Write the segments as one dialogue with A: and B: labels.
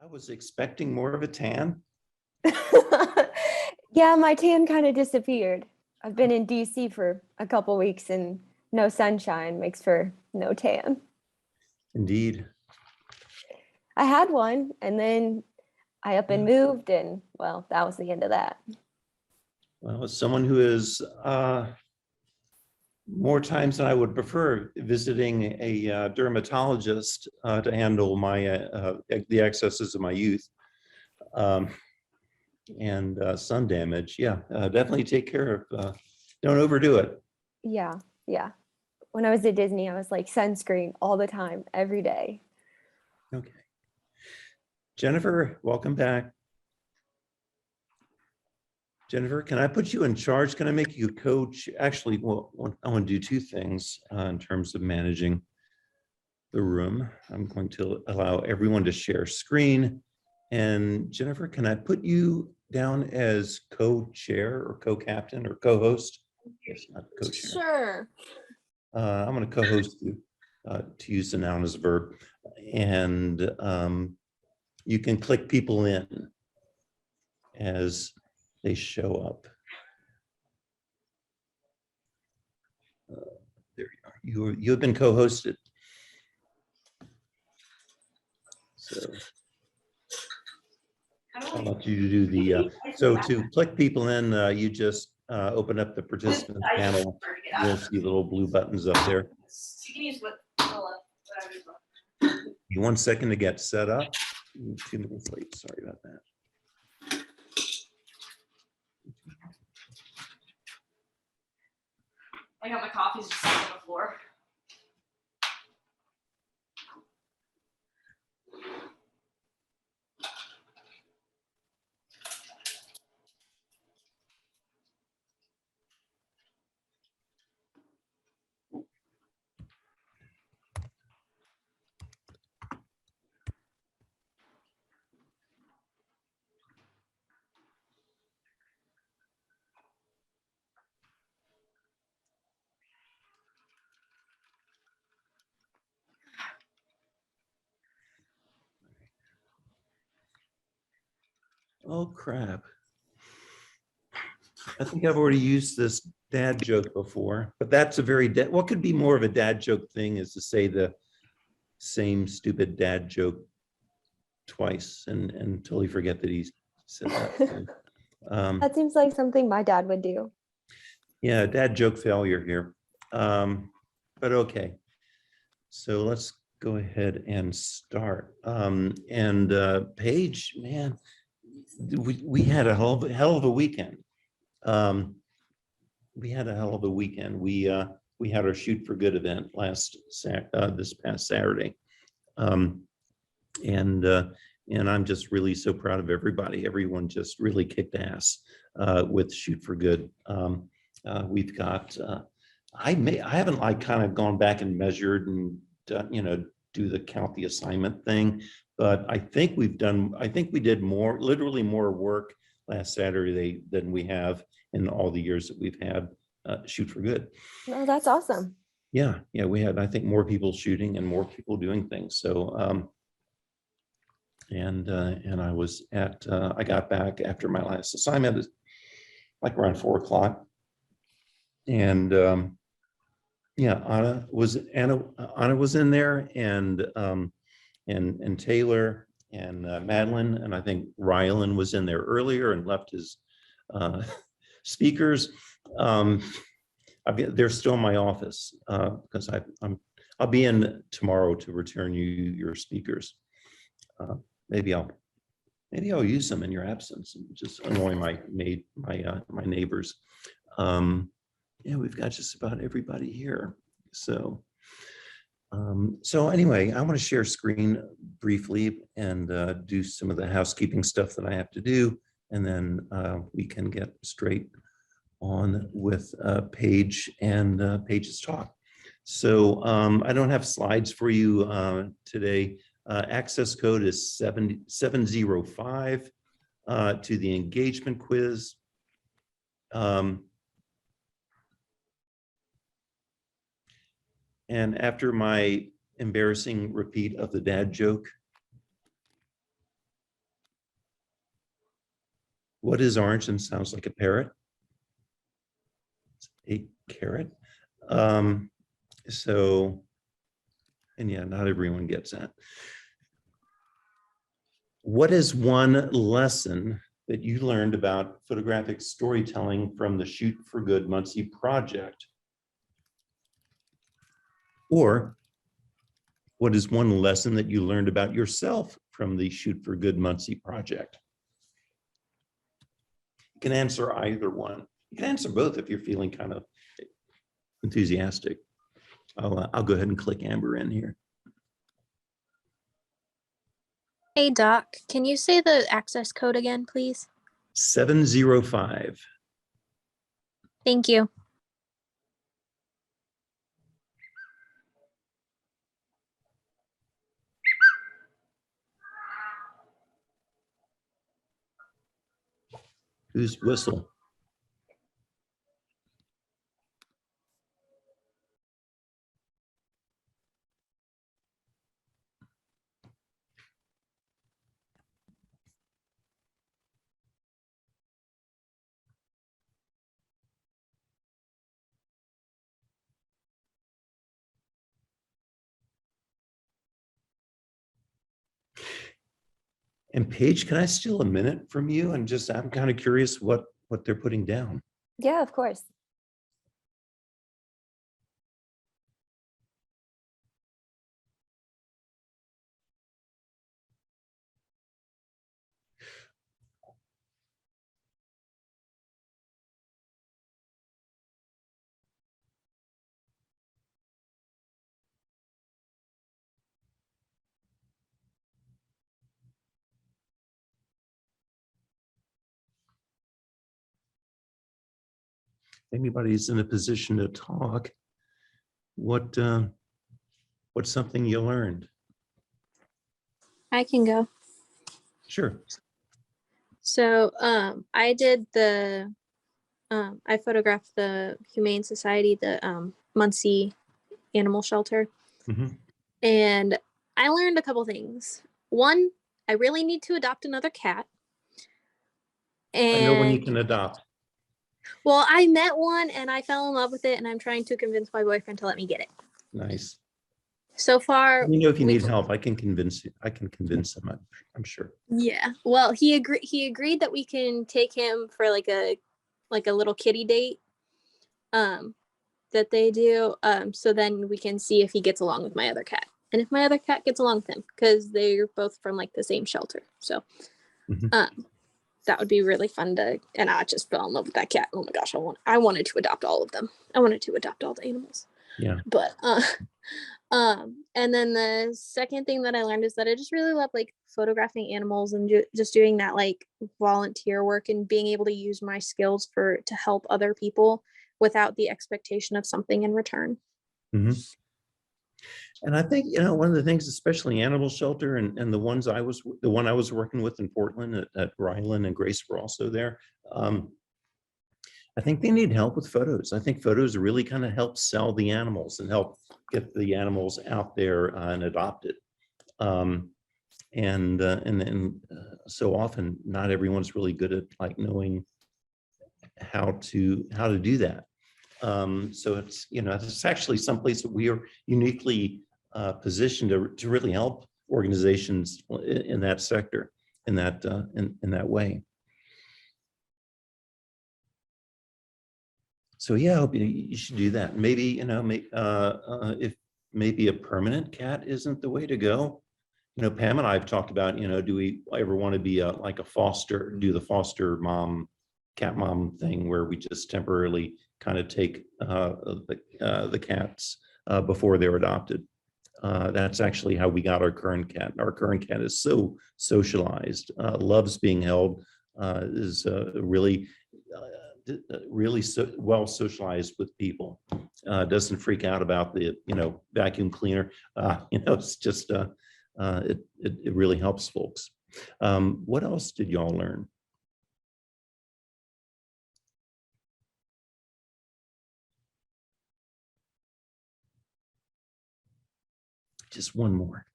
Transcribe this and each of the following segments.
A: I was expecting more of a tan.
B: Yeah, my tan kind of disappeared. I've been in DC for a couple weeks and no sunshine makes for no tan.
A: Indeed.
B: I had one and then I up and moved and well, that was the end of that.
A: Well, as someone who is more times than I would prefer visiting a dermatologist to handle my the excesses of my youth and sun damage. Yeah, definitely take care of. Don't overdo it.
B: Yeah, yeah. When I was at Disney, I was like sunscreen all the time, every day.
A: Okay. Jennifer, welcome back. Jennifer, can I put you in charge? Can I make you coach? Actually, well, I want to do two things in terms of managing the room. I'm going to allow everyone to share screen. And Jennifer, can I put you down as co-chair or co-captain or co-host? Yes, not co-chair.
B: Sure.
A: I'm going to co-host you to use the noun as a verb. And you can click people in as they show up. There you are. You have been co-hosted. So I want you to do the, so to click people in, you just open up the participant panel. You'll see little blue buttons up there. You 1 second to get set up. 2 minutes late, sorry about that.
C: I got my coffees just sitting on the floor.
A: Oh, crap. I think I've already used this dad joke before, but that's a very, what could be more of a dad joke thing is to say the same stupid dad joke twice and totally forget that he said that.
B: That seems like something my dad would do.
A: Yeah, dad joke failure here. But okay. So let's go ahead and start. Paige, man, we had a hell of a weekend. We had a hell of a weekend. We had our Shoot for Good event this past Saturday. And I'm just really so proud of everybody. Everyone just really kicked ass with Shoot for Good. We've got, I haven't like kind of gone back and measured and do the count the assignment thing, but I think we did literally more work last Saturday than we have in all the years that we've had Shoot for Good.
B: Oh, that's awesome.
A: Yeah, we had, I think, more people shooting and more people doing things. So, and I was I got back after my last assignment, like around 4 o'clock. And yeah, Anna was in there, and Taylor and Madeline, and I think Rylan was in there earlier and left his speakers. They're still in my office because I'll be in tomorrow to return you your speakers. Maybe I'll use them in your absence and just annoy my neighbors. Yeah, we've got just about everybody here. So anyway, I want to share screen briefly and do some of the housekeeping stuff that I have to do, and then we can get straight on with Paige and Paige's talk. So I don't have slides for you today. Access code is 705 to the engagement quiz. And after my embarrassing repeat of the dad joke, What is orange and sounds like a parrot? It's a carrot. So, and yeah, not everyone gets that. What is one lesson that you learned about photographic storytelling from the Shoot for Good Muncie project? Or what is one lesson that you learned about yourself from the Shoot for Good Muncie project? You can answer either one. You can answer both if you're feeling kind of enthusiastic. I'll go ahead and click Amber in here.
D: Hey, Doc, can you say the access code again, please?
A: 705.
D: Thank you.
A: Whose whistle? And Paige, can I steal a minute from you? And just, I'm kind of curious what they're putting down.
B: Yeah, of course.
A: Anybody's in a position to talk, what's something you learned?
D: I can go.
A: Sure.
D: So I did I photographed the Humane Society, the Muncie Animal Shelter.
A: Mhm.
D: And I learned a couple things. One, I really need to adopt another cat.
A: I know when you
D: And
A: can adopt.
D: well, I met one and I fell in love with it, and I'm trying to convince my boyfriend to let me get it.
A: Nice.
D: So far,
A: You know, if you
D: we-
A: need help, I can convince you. I can convince him. I'm sure.
D: Yeah. Well, he agreed that we can take him for like a little kitty date that they do. So then we can see if he gets along with my other cat. And if my other cat gets along with him, because they're both from like the same shelter. So
A: Mhm.
D: that would be really fun to, and I just fell in love with that cat. Oh my gosh, I wanted to adopt all of them. I wanted to adopt all the animals.
A: Yeah.
D: But and then the second thing that I learned is that I just really love like photographing animals and just doing that like volunteer work and being able to use my skills to help other people without the expectation of something in return.
A: Mhm. And I think, you know, one of the things, especially animal shelter and the one I was working with in Portland at Ryland and Grace were also there. I think they need help with photos. I think photos really kind of help sell the animals and help get the animals out there and adopted. And so often not everyone's really good at like knowing how to do that. So it's, you know, it's actually someplace that we are uniquely positioned to really help organizations in that sector, in that way. So yeah, I hope you should do that. Maybe, you know, if maybe a permanent cat isn't the way to go. You know, Pam and I have talked about, you know, do we ever want to be like a foster, do the foster mom, cat mom thing where we just temporarily kind of take the cats before they're adopted. That's actually how we got our current cat. Our current cat is so socialized, loves being held, is really well socialized with people. Doesn't freak out about the, you know, vacuum cleaner. You know, it's just it really helps folks. What else did y'all learn? Just one more.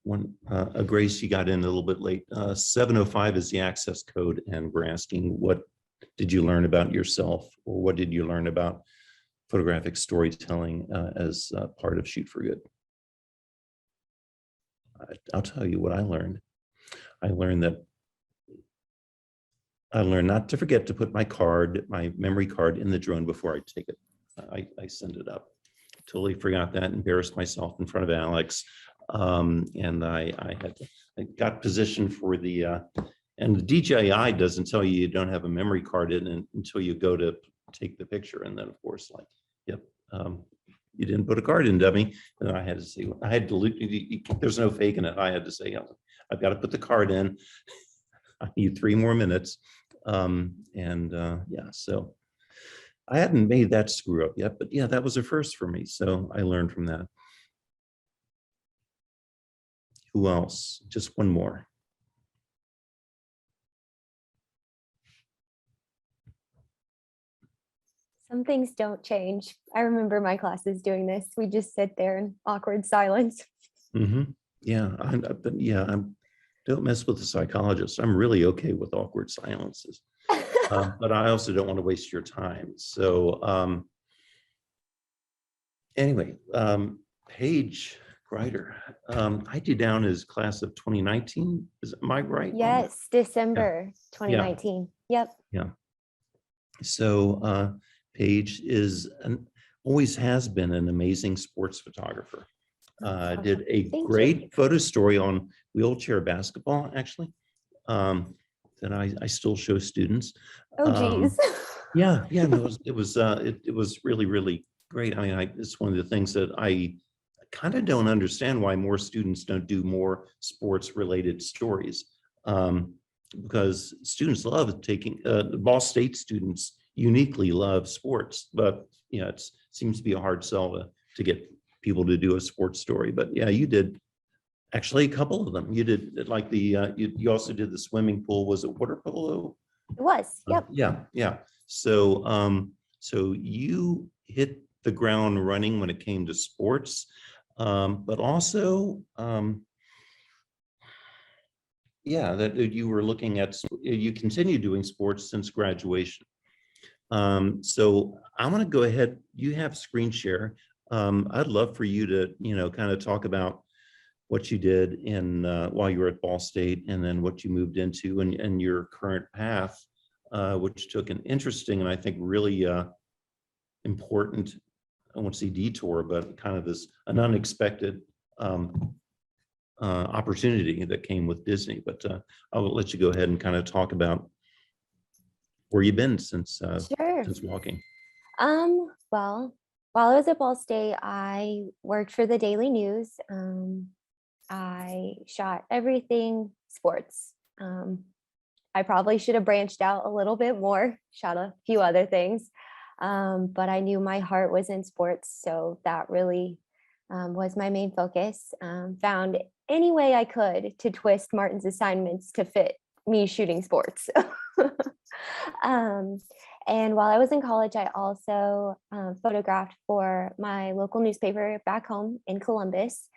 A: Grace, you got in a little bit late. 705 is the access code, and we're asking what did you learn about yourself, or what did you learn about photographic storytelling as part of Shoot for Good? I'll tell you what I learned. I learned not to forget to put my memory card in the drone before I take it. I send it up. Totally forgot that, embarrassed myself in front of Alex. And I got positioned for and the DJI doesn't tell you don't have a memory card in it until you go to take the picture. And then of course, like, yep, you didn't put a card in, dummy. And I had to say, there's no faking it. I had to say, I've got to put the card in. I need 3 more minutes. Yeah, so I hadn't made that screw up yet, but yeah, that was a first for me. So I learned from that. Who else? Just one more.
B: Some things don't change. I remember my classes doing this. We just sit there in awkward silence.
A: Yeah, don't mess with the psychologist. I'm really okay with awkward silences, but I also don't want to waste your time. So anyway, Paige Grider, I do down as class of 2019. Am I right?
B: Yes, December 2019. Yep.
A: Yeah. So Paige always has been an amazing sports photographer. Did a great photo story on wheelchair basketball, actually, that I still show students.
B: Oh, geez.
A: Yeah, no, it was really, really great. I mean, it's one of the things that I kind of don't understand why more students don't do more sports related stories, because students love taking the Ball State students uniquely love sports, but it seems to be a hard sell to get people to do a sports story. But yeah, you did actually a couple of them. You did like you also did the swimming pool. Was it water polo?
B: It was. Yep.
A: Yeah. So so you hit the ground running when it came to sports, but also that you were looking at, you continue doing sports since graduation. So I'm going to go ahead. You have screen share. I'd love for you to, kind of talk about what you did while you were at Ball State, and then what you moved into and your current path, which took an interesting and I think really important, I won't say detour, but kind of an unexpected opportunity that came with Disney. But I'll let you go ahead and kind of talk about where you've been since
B: Sure.
A: since walking.
B: Well, while I was at Ball State, I worked for the Daily News. I shot everything sports. I probably should have branched out a little bit more, shot a few other things, but I knew my heart was in sports, so that really was my main focus. Found any way I could to twist Martin's assignments to fit me shooting sports. And while I was in college, I also photographed for my local newspaper back home in Columbus.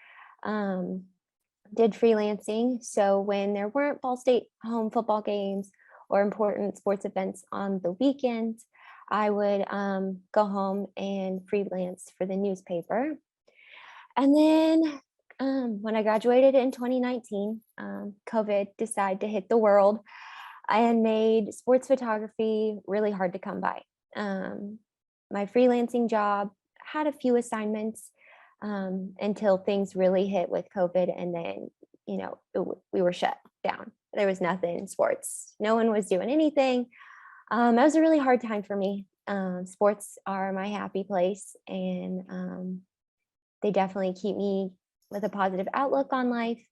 B: Did freelancing. So when there weren't Ball State home football games or important sports events on the weekends, I would go home and freelance for the newspaper. And then when I graduated in 2019, COVID decided to hit the world and made sports photography really hard to come by. My freelancing job had a few assignments until things really hit with COVID, and then we were shut down. There was nothing in sports. No one was doing anything. That was a really hard time for me. Sports are my happy place, and they definitely keep me with a positive outlook on life.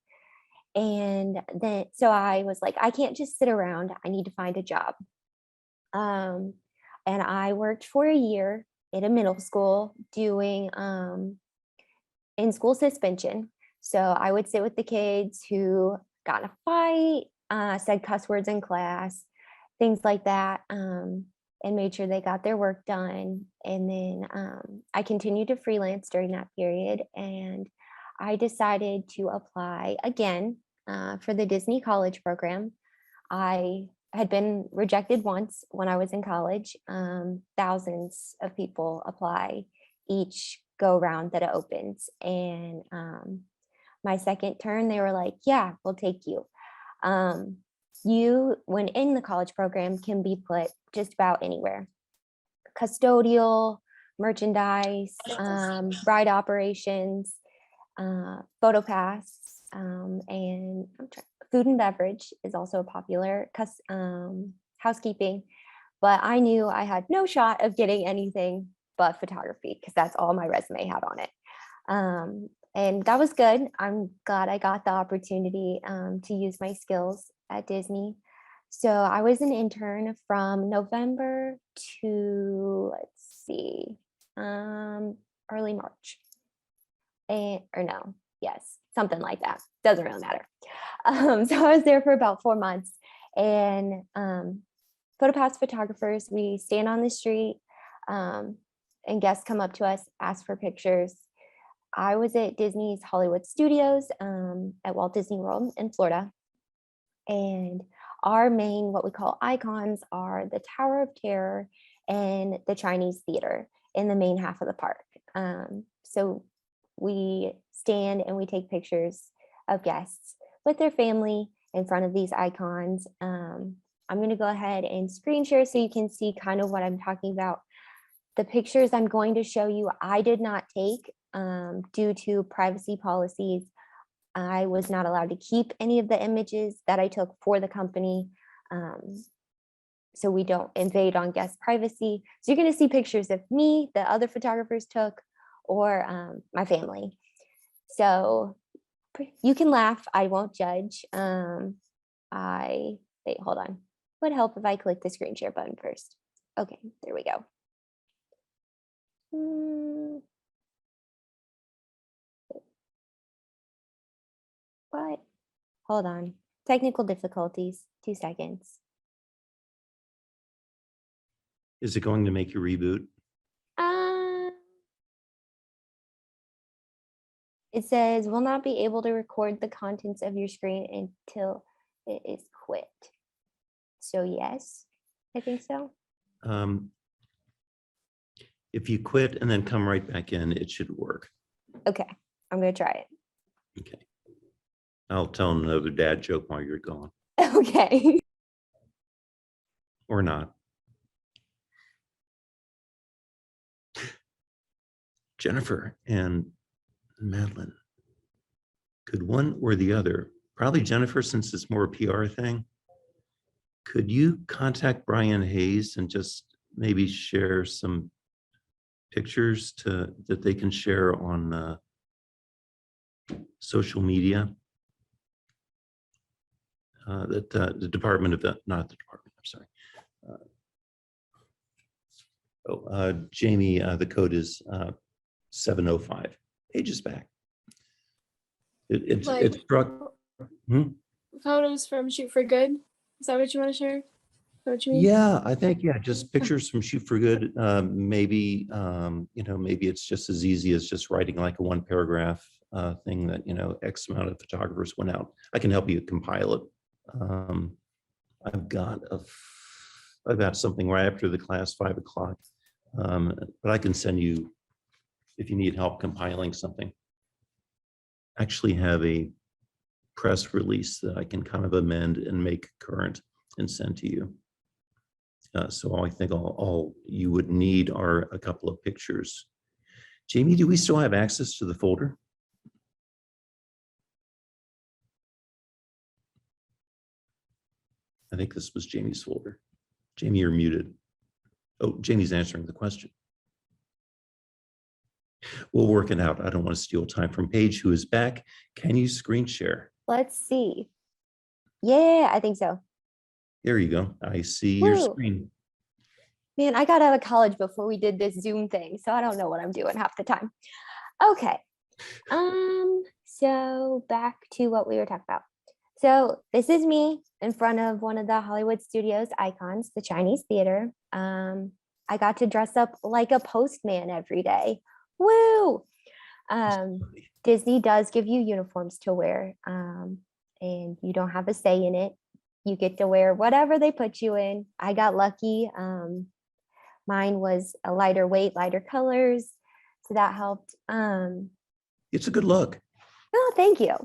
B: And then, so I was like, I can't just sit around. I need to find a job. And I worked for a year at a middle school doing in-school suspension. So I would sit with the kids who got in a fight, said cuss words in class, things like that, and made sure they got their work done. And then I continued to freelance during that period. And I decided to apply again for the Disney College program. I had been rejected once when I was in college. Thousands of people apply each go round that it opens. And my second turn, they were like, yeah, we'll take you. You, when in the college program, can be put just about anywhere. Custodial, merchandise, ride operations, photo pass, and food and beverage is also popular, housekeeping. But I knew I had no shot of getting anything but photography because that's all my resume had on it. And that was good. I'm glad I got the opportunity to use my skills at Disney. So I was an intern from November to, let's see, early March. Yes, something like that. Doesn't really matter. So I was there for about 4 months. And PhotoPass photographers, we stand on the street and guests come up to us, ask for pictures. I was at Disney's Hollywood Studios at Walt Disney World in Florida. And our main, what we call icons, are the Tower of Terror and the Chinese Theater in the main half of the park. So we stand and we take pictures of guests with their family in front of these icons. I'm going to go ahead and screen share so you can see kind of what I'm talking about. The pictures I'm going to show you, I did not take due to privacy policies. I was not allowed to keep any of the images that I took for the company, so we don't invade on guest privacy. So you're going to see pictures of me, the other photographers took, or my family. So you can laugh. I won't judge. Wait, hold on. Would help if I click the screen share button first. Okay, there we go. What? Hold on. Technical difficulties. 2 seconds.
A: Is it going to make you reboot?
B: It says will not be able to record the contents of your screen until it is quit. So yes, I think so.
A: If you quit and then come right back in, it should work.
B: Okay, I'm gonna try it.
A: Okay. I'll tell another dad joke while you're gone.
B: Okay.
A: Or not. Jennifer and Madeline, could one or the other, probably Jennifer, since it's more a PR thing, could you contact Brian Hayes and just maybe share some pictures that they can share on social media? That the Department of not the department, I'm sorry. Jamie, the code is 705. Paige is back. It struck.
E: Photos from Shoot for Good. Is that what you want to share? Is that what you mean?
A: Yeah, I think, yeah, just pictures from Shoot for Good. Maybe, maybe it's just as easy as just writing like a 1 paragraph thing that, X amount of photographers went out. I can help you compile it. I've got something right after the class, 5 o'clock. But I can send you, if you need help compiling something. I actually have a press release that I can kind of amend and make current and send to you. So I think all you would need are a couple of pictures. Jamie, do we still have access to the folder? I think this was Jamie's folder. Jamie, you're muted. Oh, Jamie's answering the question. We'll work it out. I don't want to steal time from Paige, who is back. Can you screen share?
B: Let's see. Yeah, I think so.
A: There you go. I see your
B: Woo.
A: screen.
B: Man, I got out of college before we did this Zoom thing, so I don't know what I'm doing half the time. Okay. So back to what we were talking about. So this is me in front of one of the Hollywood Studios icons, the Chinese Theater. I got to dress up like a postman every day. Woo! Disney does give you uniforms to wear, and you don't have a say in it. you get to wear whatever they put you in. I got lucky. Mine was a lighter weight, lighter colors. So that helped.
A: It's a good look.
B: Oh, thank you.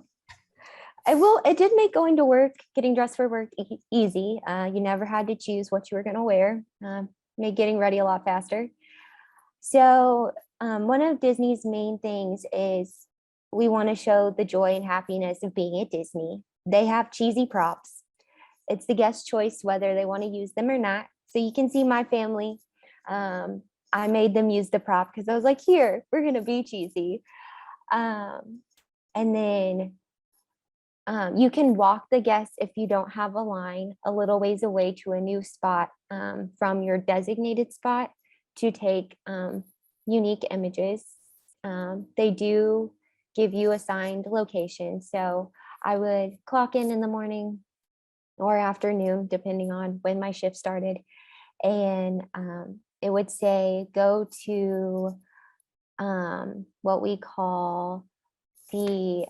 B: It did make going to work, getting dressed for work easy. You never had to choose what you were going to wear. Made getting ready a lot faster. So one of Disney's main things is we want to show the joy and happiness of being at Disney. They have cheesy props. It's the guest choice whether they want to use them or not. So you can see my family. I made them use the prop because I was like, here, we're going to be cheesy. And then you can walk the guests if you don't have a line a little ways away to a new spot from your designated spot to take unique images. They do give you assigned location. So I would clock in the morning or afternoon, depending on when my shift started. And it would say, go to what we call the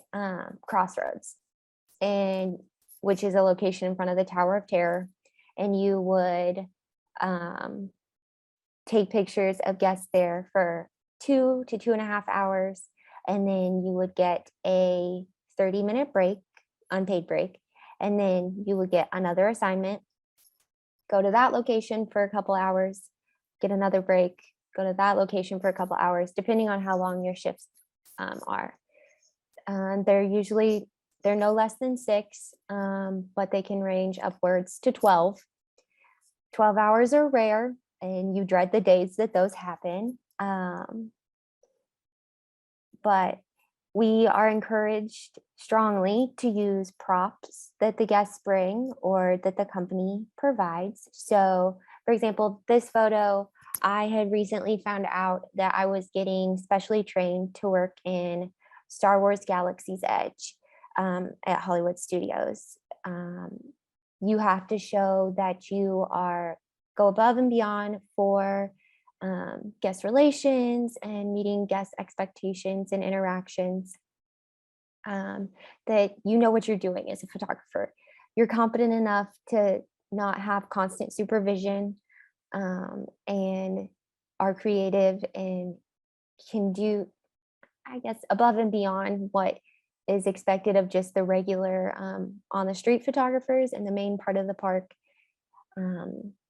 B: crossroads, and which is a location in front of the Tower of Terror. And you would take pictures of guests there for 2 to 2.5 hours. And then you would get a 30-minute break, unpaid break. And then you would get another assignment, go to that location for a couple hours, get another break, go to that location for a couple hours, depending on how long your shifts are. They're no less than 6, but they can range upwards to 12. 12 hours are rare, and you dread the days that those happen. But we are encouraged strongly to use props that the guests bring or that the company provides. So, for example, this photo, I had recently found out that I was getting specially trained to work in Star Wars Galaxy's Edge at Hollywood Studios. You have to show that you go above and beyond for guest relations and meeting guest expectations and interactions, that you know what you're doing as a photographer. You're competent enough to not have constant supervision, and are creative and can do, I guess, above and beyond what is expected of just the regular on the street photographers in the main part of the park.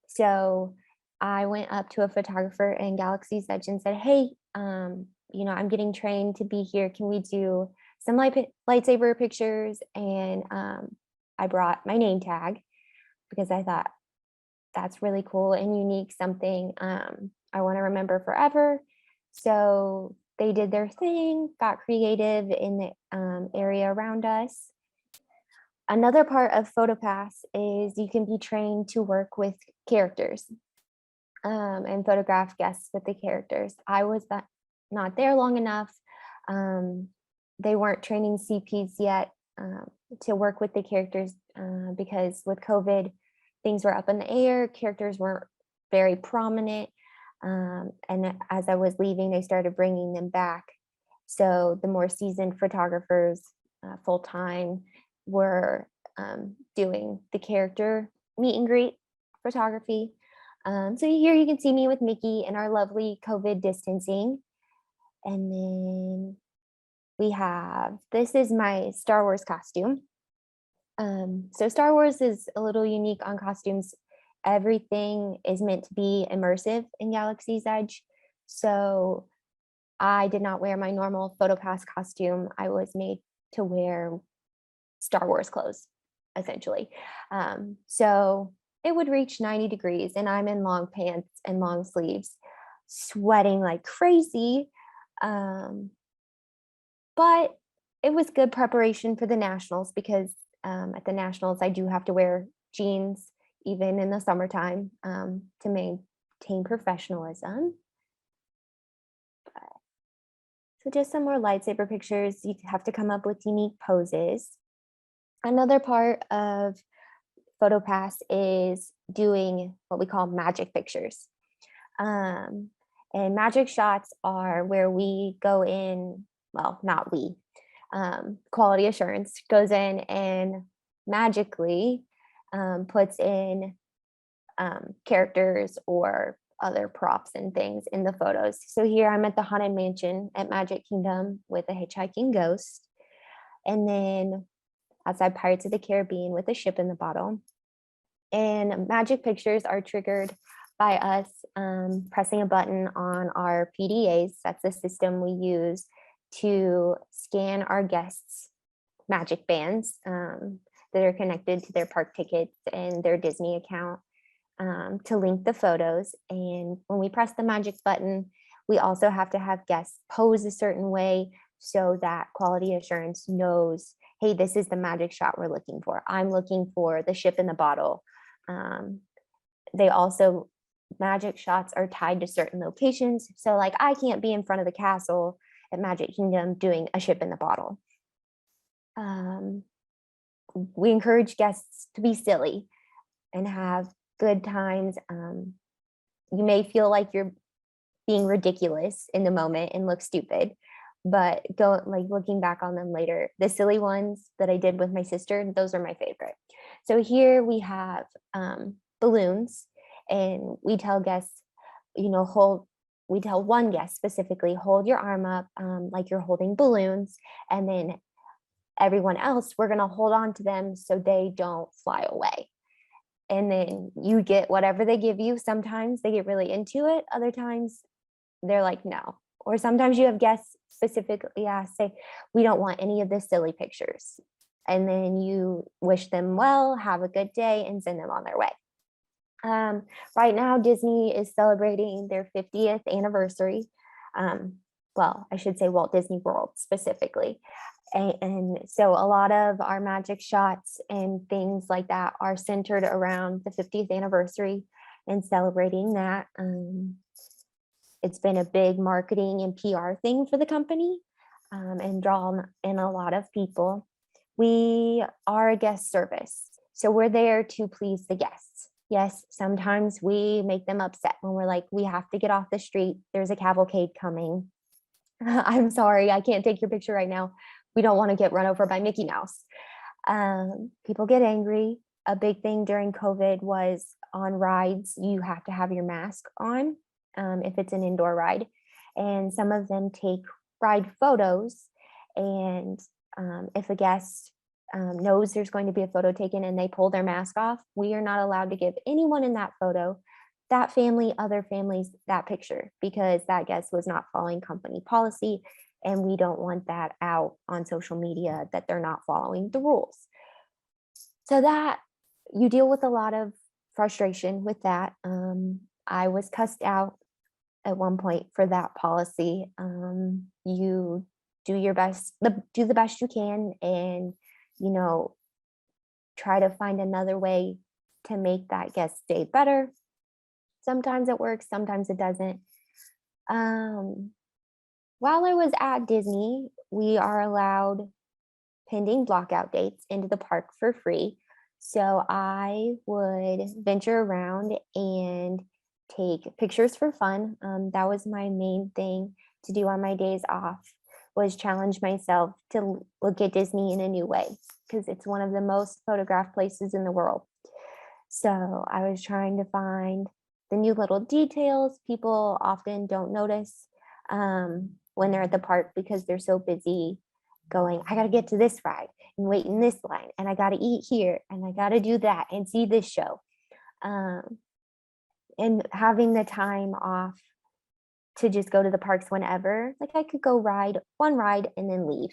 B: So I went up to a photographer in Galaxy's Edge and said, hey, I'm getting trained to be here. Can we do some lightsaber pictures? And I brought my name tag because I thought that's really cool and unique, something I want to remember forever. So they did their thing, got creative in the area around us. Another part of PhotoPass is you can be trained to work with characters and photograph guests with the characters. I was not there long enough. They weren't training CPs yet to work with the characters because with COVID, things were up in the air. Characters weren't very prominent. And as I was leaving, they started bringing them back. So the more seasoned photographers full-time were doing the character meet and greet photography. So here you can see me with Mickey in our lovely COVID distancing. And then this is my Star Wars costume. So Star Wars is a little unique on costumes. Everything is meant to be immersive in Galaxy's Edge. So I did not wear my normal PhotoPass costume. I was made to wear Star Wars clothes, essentially. So it would reach 90 degrees and I'm in long pants and long sleeves, sweating like crazy. But it was good preparation for the Nationals because at the Nationals, I do have to wear jeans even in the summertime to maintain professionalism. So just some more lightsaber pictures. You have to come up with unique poses. Another part of PhotoPass is doing what we call magic pictures. And magic shots are where we go in, well, not we, quality assurance goes in and magically puts in characters or other props and things in the photos. So here I'm at the Haunted Mansion at Magic Kingdom with a hitchhiking ghost. And then outside Pirates of the Caribbean with a ship in the bottle. And magic pictures are triggered by us pressing a button on our PDAs. That's the system we use to scan our guests' magic bands that are connected to their park tickets and their Disney account to link the photos. And when we press the magic button, we also have to have guests pose a certain way so that quality assurance knows, hey, this is the magic shot we're looking for. I'm looking for the ship in the bottle. They also, magic shots are tied to certain locations. So like I can't be in front of the castle at Magic Kingdom doing a ship in the bottle. We encourage guests to be silly and have good times. You may feel like you're being ridiculous in the moment and look stupid, but go like looking back on them later, the silly ones that I did with my sister, those are my favorite. So here we have balloons, and we tell guests, we tell one guest specifically, hold your arm up like you're holding balloons, and then everyone else, we're going to hold on to them so they don't fly away. And then you get whatever they give you. Sometimes they get really into it. Other times they're like, no. Or sometimes you have guests specifically say, we don't want any of the silly pictures. And then you wish them well, have a good day, and send them on their way. Right now, Disney is celebrating their 50th anniversary. Well, I should say Walt Disney World specifically. And so a lot of our magic shots and things like that are centered around the 50th anniversary and celebrating that. It's been a big marketing and PR thing for the company and drawn in a lot of people. We are a guest service, so we're there to please the guests. Yes, sometimes we make them upset when we're like, we have to get off the street. There's a cavalcade coming. I'm sorry, I can't take your picture right now. We don't want to get run over by Mickey Mouse. People get angry. A big thing during COVID was on rides, you have to have your mask on if it's an indoor ride. And some of them take ride photos. And if a guest knows there's going to be a photo taken and they pull their mask off, we are not allowed to give anyone in that photo, that family, other families, that picture, because that guest was not following company policy. And we don't want that out on social media that they're not following the rules. So that you deal with a lot of frustration with that. I was cussed out at one point for that policy. You do your best, do the best you can, and try to find another way to make that guest stay better. Sometimes it works, sometimes it doesn't. While I was at Disney, we are allowed pending blockout dates into the park for free. So I would venture around and take pictures for fun. That was my main thing to do on my days off, was challenge myself to look at Disney in a new way, because it's one of the most photographed places in the world. So I was trying to find the new little details people often don't notice when they're at the park, because they're so busy going, I got to get to this ride and wait in this line, and I got to eat here, and I got to do that and see this show. And having the time off to just go to the parks whenever, like I could go ride one ride and then leave.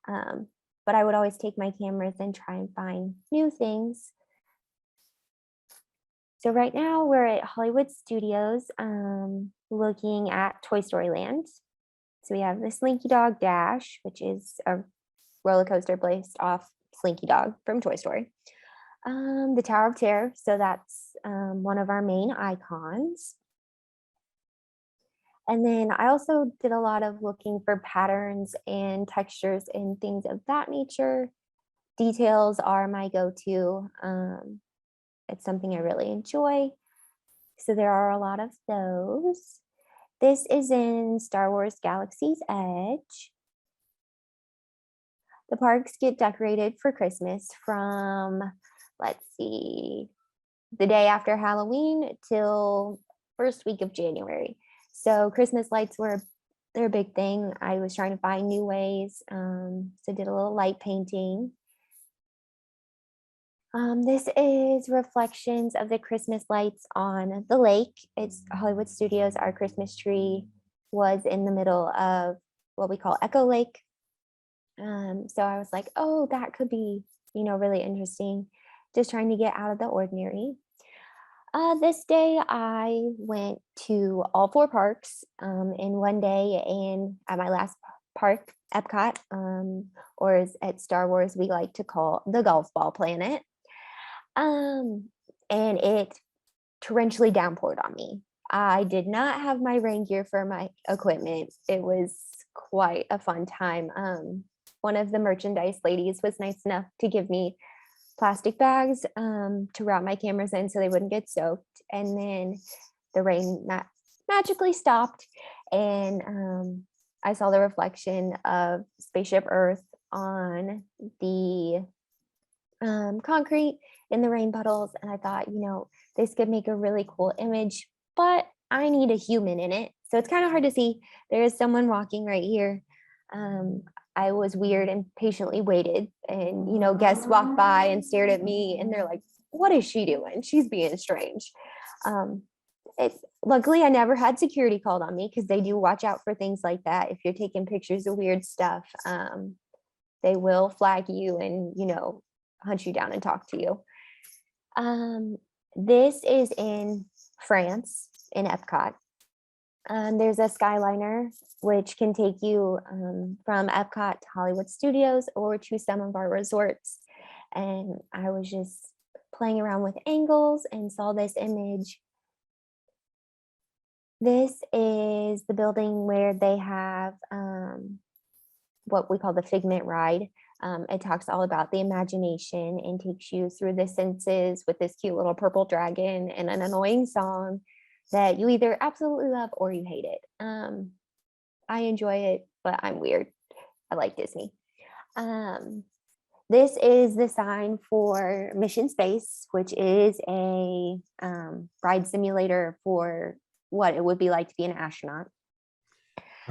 B: But I would always take my cameras and try and find new things. So right now we're at Hollywood Studios looking at Toy Story Land. So we have the Slinky Dog Dash, which is a roller coaster based off Slinky Dog from Toy Story. The Tower of Terror, so that's one of our main icons. And then I also did a lot of looking for patterns and textures and things of that nature. Details are my go-to. It's something I really enjoy. So there are a lot of those. This is in Star Wars Galaxy's Edge. The parks get decorated for Christmas from let's see, the day after Halloween till first week of January. So Christmas lights they're a big thing. I was trying to find new ways. So did a little light painting. This is reflections of the Christmas lights on the lake. It's Hollywood Studios. Our Christmas tree was in the middle of what we call Echo Lake. So I was like, oh, that could be, really interesting. Just trying to get out of the ordinary. This day I went to all 4 parks in one day, and at my last park, Epcot, or as at Star Wars we like to call the golf ball planet. And it torrentially downpoured on me. I did not have my rain gear for my equipment. It was quite a fun time. One of the merchandise ladies was nice enough to give me plastic bags to wrap my cameras in so they wouldn't get soaked. And then the rain magically stopped, and I saw the reflection of Spaceship Earth on the concrete in the rain puddles, and I thought, this could make a really cool image, but I need a human in it. So it's kind of hard to see. There is someone walking right here. I was weird and patiently waited, and guests walked by and stared at me, and they're like, what is she doing? She's being strange. Luckily I never had security called on me, because they do watch out for things like that. If you're taking pictures of weird stuff, they will flag you and hunt you down and talk to you. This is in France, in Epcot. There's a Skyliner which can take you from Epcot to Hollywood Studios or to some of our resorts. And I was just playing around with angles and saw this image. This is the building where they have what we call the Figment ride. It talks all about the imagination and takes you through the senses with this cute little purple dragon and an annoying song that you either absolutely love or you hate it. I enjoy it, but I'm weird. I like Disney. This is the sign for Mission Space, which is a ride simulator for what it would be like to be an astronaut.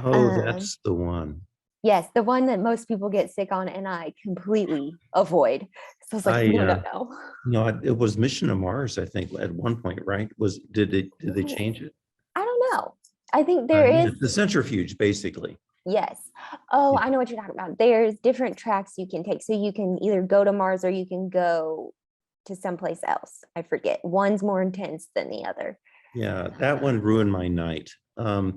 A: Oh, that's the one.
B: Yes, the one that most people get sick on, and I completely avoid. So I was like, no.
A: No, it was Mission to Mars, I think, at one point, right? Did they change it?
B: I don't know. I think there is
A: the centrifuge, basically.
B: Yes. Oh, I know what you're talking about. There's different tracks you can take. So you can either go to Mars or you can go to someplace else. I forget. One's more intense than the other.
A: Yeah, that one ruined my night. Yes.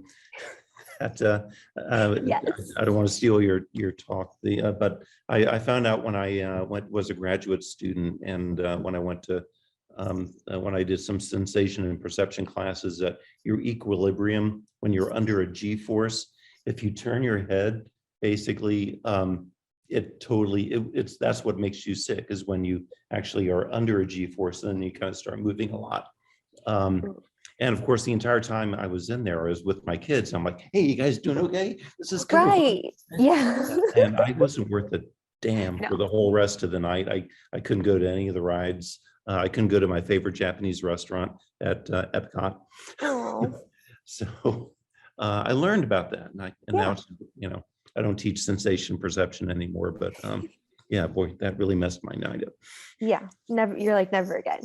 A: I don't want to steal your talk, but I found out when I was a graduate student, and when I went to when I did some sensation and perception classes, that your equilibrium when you're under a G-force, if you turn your head, basically, that's what makes you sick, is when you actually are under a G-force, and then you kind of start moving a lot. And of course, the entire time I was in there, I was with my kids. I'm like, hey, you guys doing okay? This is good.
B: Right. Yeah.
A: And I wasn't worth a damn for the whole rest of the night. I couldn't go to any of the rides. I couldn't go to my favorite Japanese restaurant at Epcot. So I learned about that. And now it's, I don't teach sensation perception anymore, but yeah, boy, that really messed my night up.
B: Yeah, never. You're like, never again.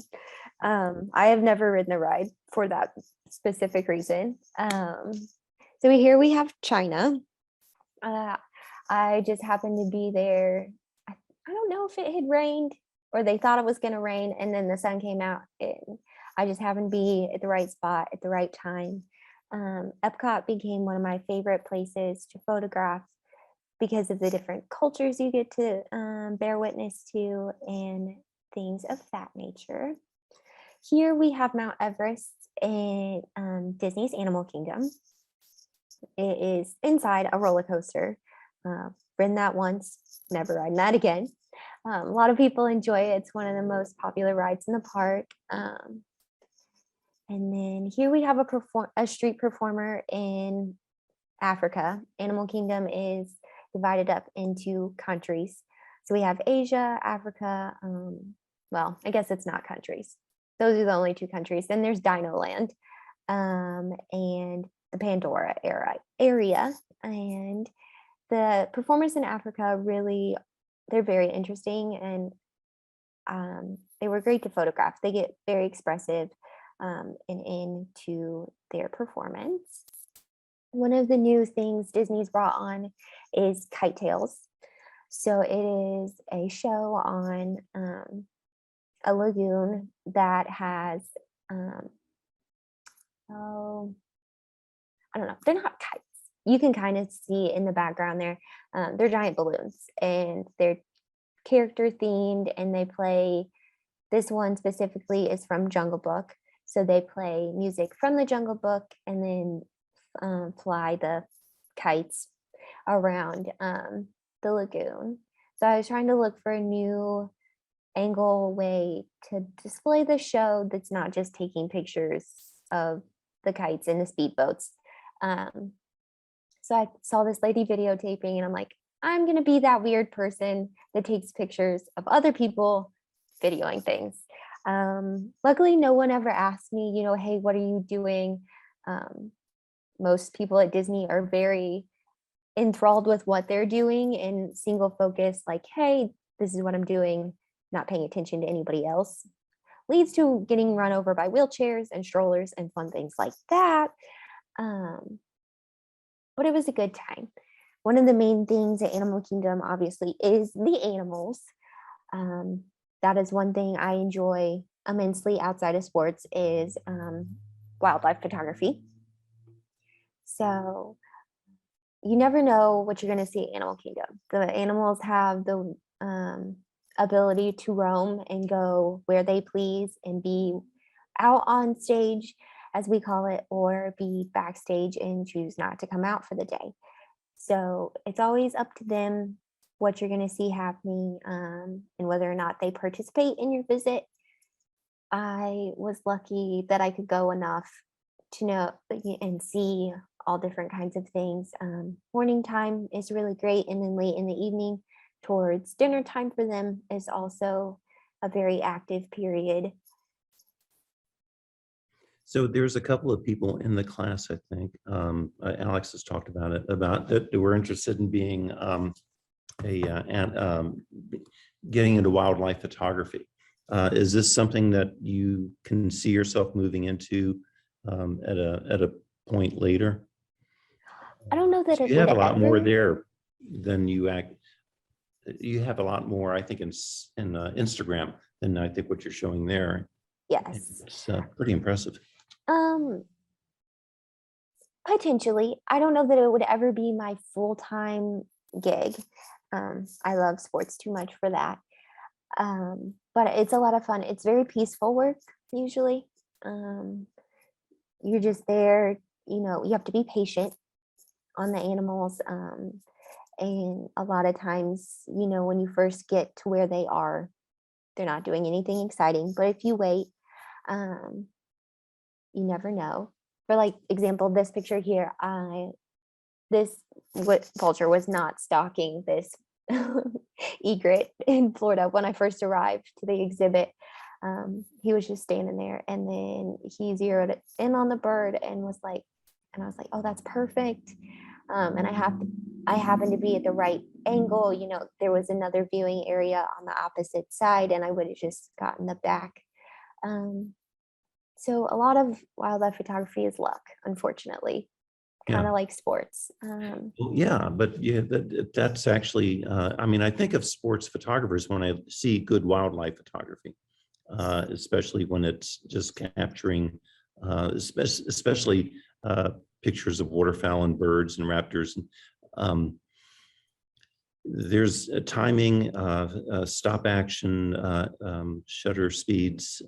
B: I have never ridden a ride for that specific reason. So here we have China. I just happened to be there. I don't know if it had rained or they thought it was going to rain, and then the sun came out, and I just happened to be at the right spot at the right time. Epcot became one of my favorite places to photograph because of the different cultures you get to bear witness to and things of that nature. Here we have Mount Everest in Disney's Animal Kingdom. It is inside a roller coaster. Ridden that once, never riding that again. A lot of people enjoy it. It's one of the most popular rides in the park. And then here we have a street performer in Africa. Animal Kingdom is divided up into countries. So we have Asia, Africa, well, I guess it's not countries. Those are the only two countries. Then there's Dino Land, and the Pandora area. And the performers in Africa really, they're very interesting, and they were great to photograph. They get very expressive and into their performance. One of the new things Disney's brought on is Kite Tales. So it is a show on a lagoon that has, oh, I don't know, they're not kites. You can kind of see in the background there, they're giant balloons, and they're character themed, and they play, this one specifically is from Jungle Book. So they play music from the Jungle Book and then fly the kites around the lagoon. So I was trying to look for a new angle way to display the show that's not just taking pictures of the kites and the speedboats. So I saw this lady videotaping, and I'm like, I'm going to be that weird person that takes pictures of other people videoing things. Luckily, no one ever asked me, you know, hey, what are you doing? Most people at Disney are very enthralled with what they're doing and single focus, like, hey, this is what I'm doing, not paying attention to anybody else. Leads to getting run over by wheelchairs and strollers and fun things like that. But it was a good time. One of the main things at Animal Kingdom, obviously, is the animals. That is one thing I enjoy immensely outside of sports is wildlife photography. So you never know what you're going to see at Animal Kingdom. The animals have the ability to roam and go where they please and be out on stage, as we call it, or be backstage and choose not to come out for the day. So it's always up to them what you're going to see happening and whether or not they participate in your visit. I was lucky that I could go enough to know and see all different kinds of things. Morning time is really great, and then late in the evening towards dinner time for them is also a very active period.
A: So there's a couple of people in the class, I think, Alex has talked about it, about that we're interested in being getting into wildlife photography. Is this something that you can see yourself moving into at a point later?
B: I don't know that it
A: You have a
B: would
A: lot more
B: ever-
A: there than you act. You have a lot more, I think, in Instagram than I think what you're showing there.
B: Yes.
A: It's pretty impressive.
B: Potentially. I don't know that it would ever be my full-time gig. I love sports too much for that. But it's a lot of fun. It's very peaceful work usually. You're just there, you know, you have to be patient on the animals. And a lot of times, you know, when you first get to where they are, they're not doing anything exciting. But if you wait, you never know. For like example, this picture here, what vulture was not stalking this egret in Florida when I first arrived to the exhibit. He was just standing there, and then he zeroed in on the bird and was like, and I was like, oh, that's perfect. And I happened to be at the right angle. You know, there was another viewing area on the opposite side, and I would have just gotten the back. So a lot of wildlife photography is luck, unfortunately, kind of like sports.
A: Well, yeah, but yeah, that's actually, I mean, I think of sports photographers when I see good wildlife photography, especially when it's just capturing, especially pictures of waterfowl and birds and raptors. There's a timing, stop action, shutter speeds.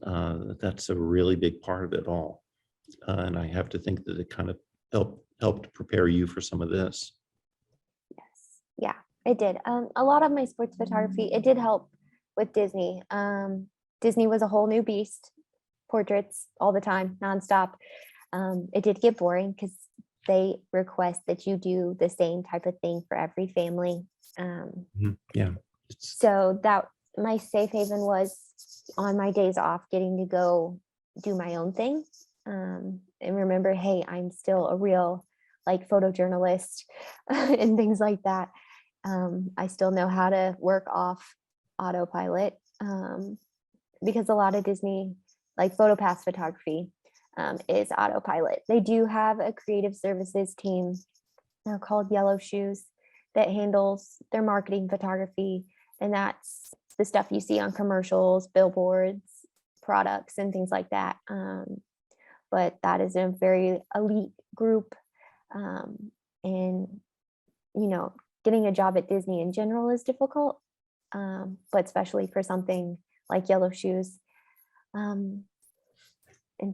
A: That's a really big part of it all. And I have to think that it kind of helped prepare you for some of this.
B: Yes, yeah, it did. A lot of my sports photography, it did help with Disney. Disney was a whole new beast, portraits all the time, nonstop. It did get boring because they request that you do the same type of thing for every family.
A: Yeah.
B: So that my safe haven was on my days off, getting to go do my own thing. And remember, hey, I'm still a real like photojournalist and things like that. I still know how to work off autopilot, because a lot of Disney, like PhotoPass photography, is autopilot. They do have a creative services team called Yellow Shoes that handles their marketing photography. And that's the stuff you see on commercials, billboards, products, and things like that. But that is a very elite group. And, getting a job at Disney in general is difficult, but especially for something like Yellow Shoes, and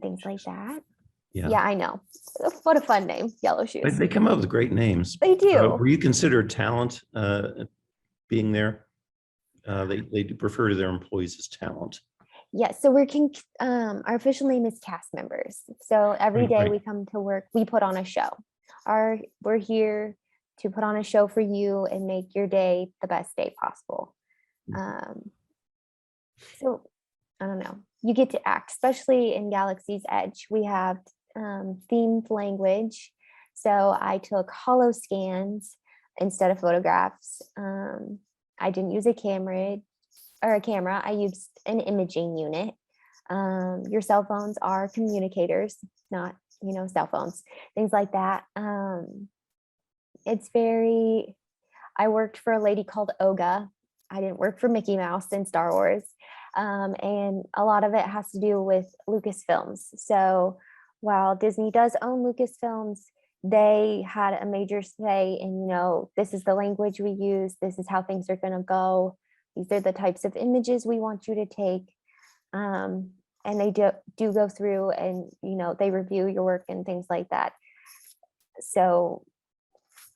B: things like that. Yeah, I know. What a fun name, Yellow Shoes.
A: They come up with great names.
B: They do.
A: Were you considered talent being there? They do refer to their employees as talent.
B: Yes, so our official name is cast members. So every day we come to work, we put on a show. We're here to put on a show for you and make your day the best day possible. So I don't know, you get to act, especially in Galaxy's Edge. We have themed language. So I took holo scans instead of photographs. I didn't use a camera. I used an imaging unit. Your cell phones are communicators, not, cell phones, things like that. I worked for a lady called Oga. I didn't work for Mickey Mouse in Star Wars. And a lot of it has to do with Lucasfilms. So while Disney does own Lucasfilms, they had a major say in, this is the language we use. This is how things are going to go. These are the types of images we want you to take. And they do go through and, they review your work and things like that. So